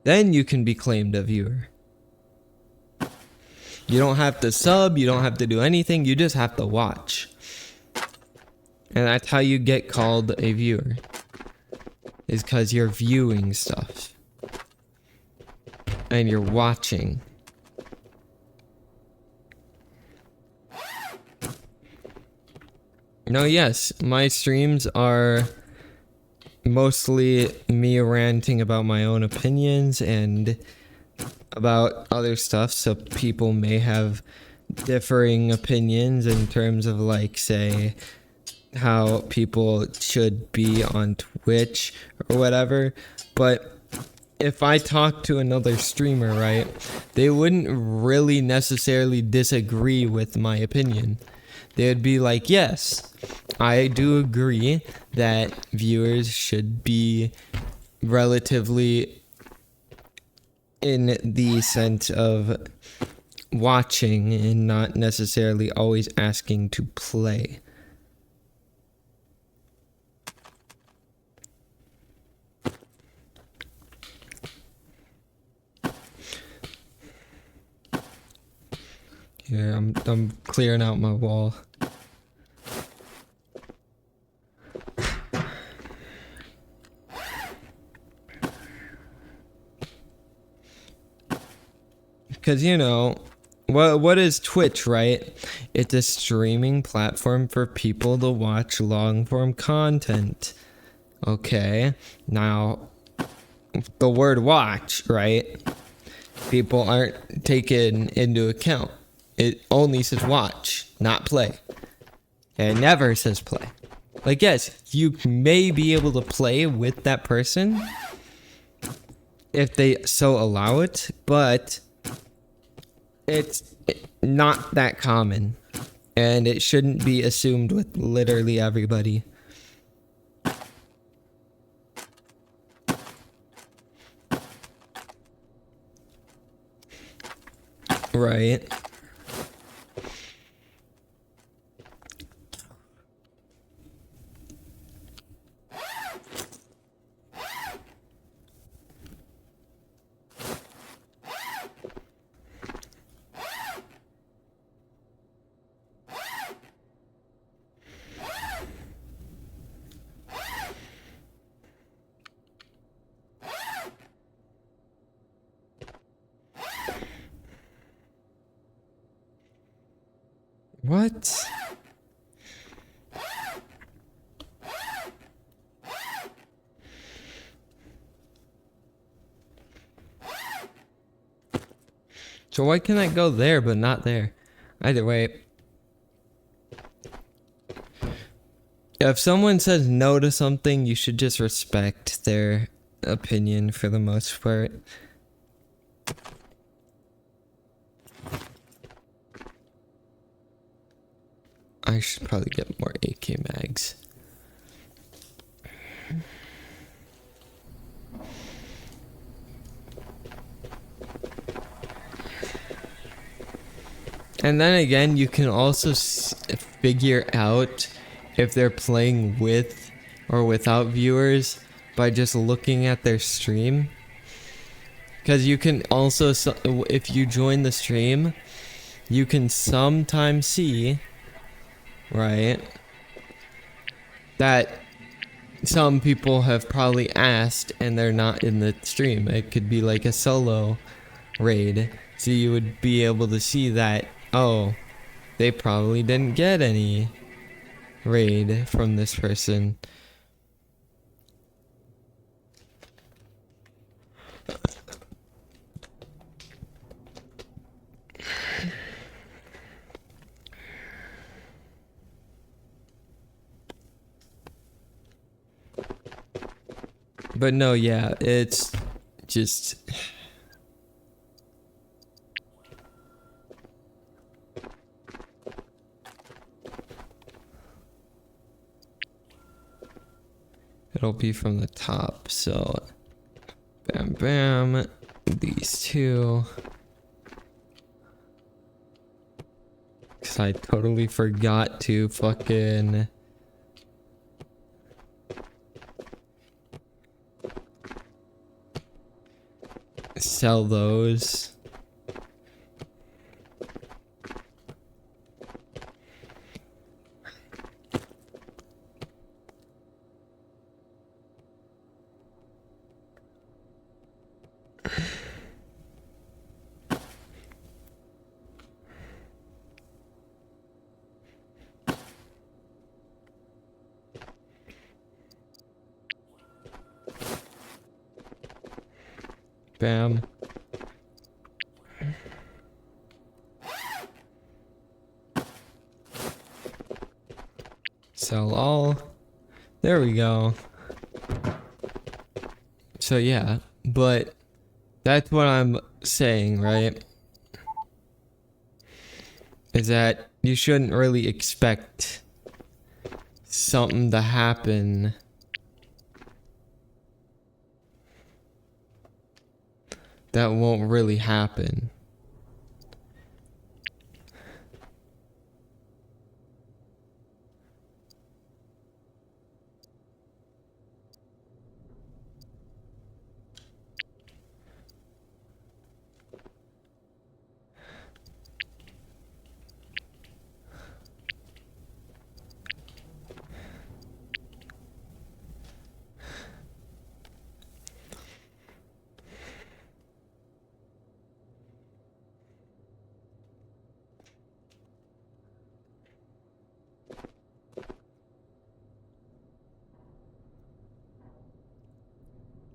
Then you can be claimed a viewer. You don't have to sub, you don't have to do anything, you just have to watch. And that's how you get called a viewer. Is because you're viewing stuff. And you're watching. No, yes, my streams are mostly me ranting about my own opinions and about other stuff, so people may have differing opinions in terms of, like, say, how people should be on Twitch or whatever. But if I talk to another streamer, right, they wouldn't really necessarily disagree with my opinion. They'd be like, yes, I do agree that viewers should be relatively in the sense of watching and not necessarily always asking to play. Here, I'm clearing out my wall. Because, you know, what is Twitch, right? It's a streaming platform for people to watch long-form content. Okay, now, the word watch, right? People aren't taken into account. It only says watch, not play. And it never says play. Like, yes, you may be able to play with that person if they so allow it, but it's not that common. And it shouldn't be assumed with literally everybody. Right. What? So why can I go there but not there? Either way. If someone says no to something, you should just respect their opinion for the most part. I should probably get more AK mags. And then again, you can also figure out if they're playing with or without viewers by just looking at their stream. Because you can also, if you join the stream, you can sometimes see, right, that some people have probably asked and they're not in the stream. It could be like a solo raid. So you would be able to see that, oh, they probably didn't get any raid from this person. But no, yeah, it's just... It'll be from the top, so... Bam, bam. These two. Because I totally forgot to fucking... sell those. Bam. Sell all. There we go. So yeah, but that's what I'm saying, right? Is that you shouldn't really expect something to happen that won't really happen.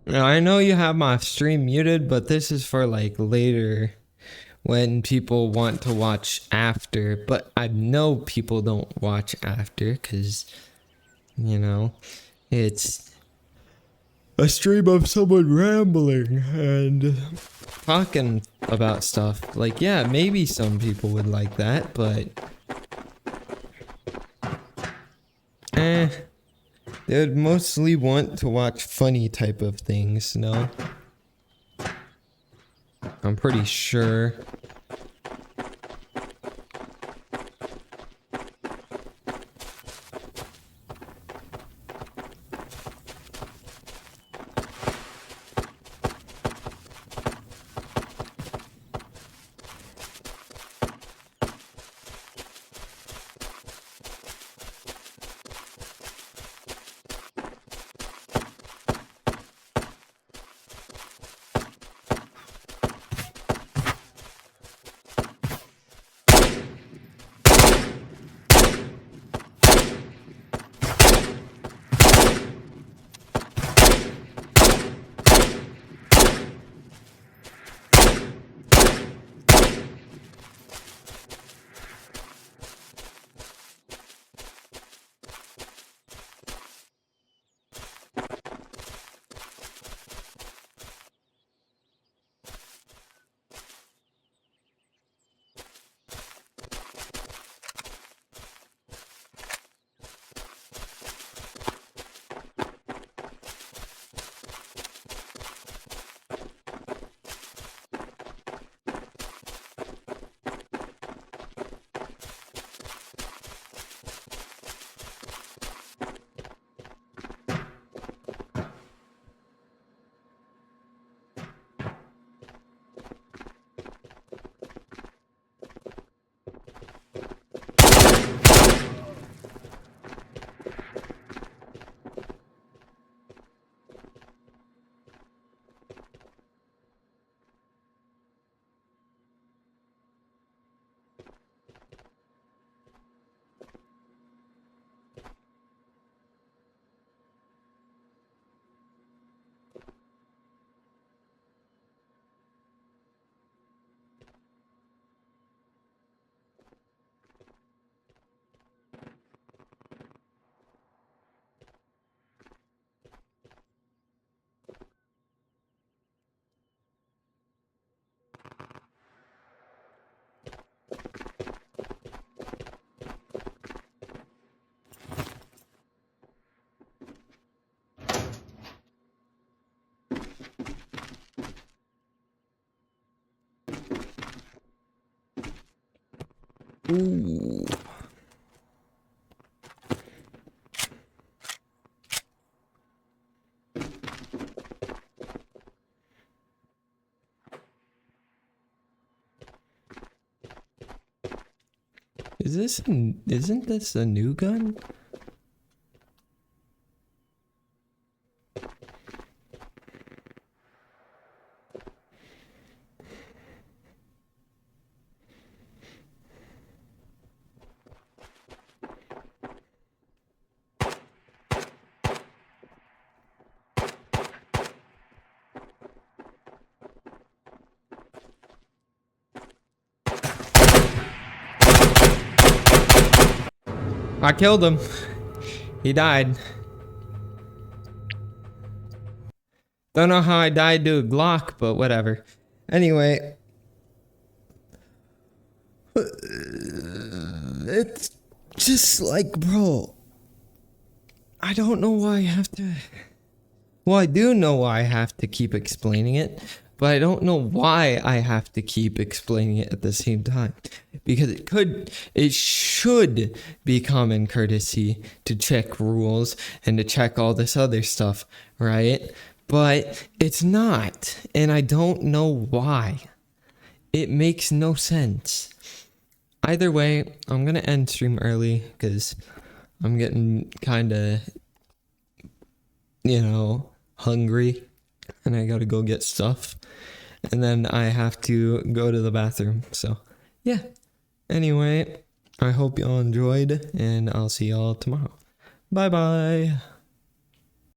Now, I know you have my stream muted, but this is for like later when people want to watch after. But I know people don't watch after because, you know, it's a stream of someone rambling and talking about stuff. Like, yeah, maybe some people would like that, but they would mostly want to watch funny type of things, no? I'm pretty sure. Ooh. Isn't this a new gun? I killed him. He died. Don't know how I died to a Glock, but whatever. Anyway. It's just like, bro. I don't know why I have to... Well, I do know why I have to keep explaining it, but I don't know why I have to keep explaining it at the same time. Because it should be common courtesy to check rules and to check all this other stuff, right? But it's not, and I don't know why. It makes no sense. Either way, I'm gonna end stream early because I'm getting kind of, hungry, and I gotta go get stuff, and then I have to go to the bathroom. So, yeah. Anyway, I hope y'all enjoyed, and I'll see y'all tomorrow. Bye bye.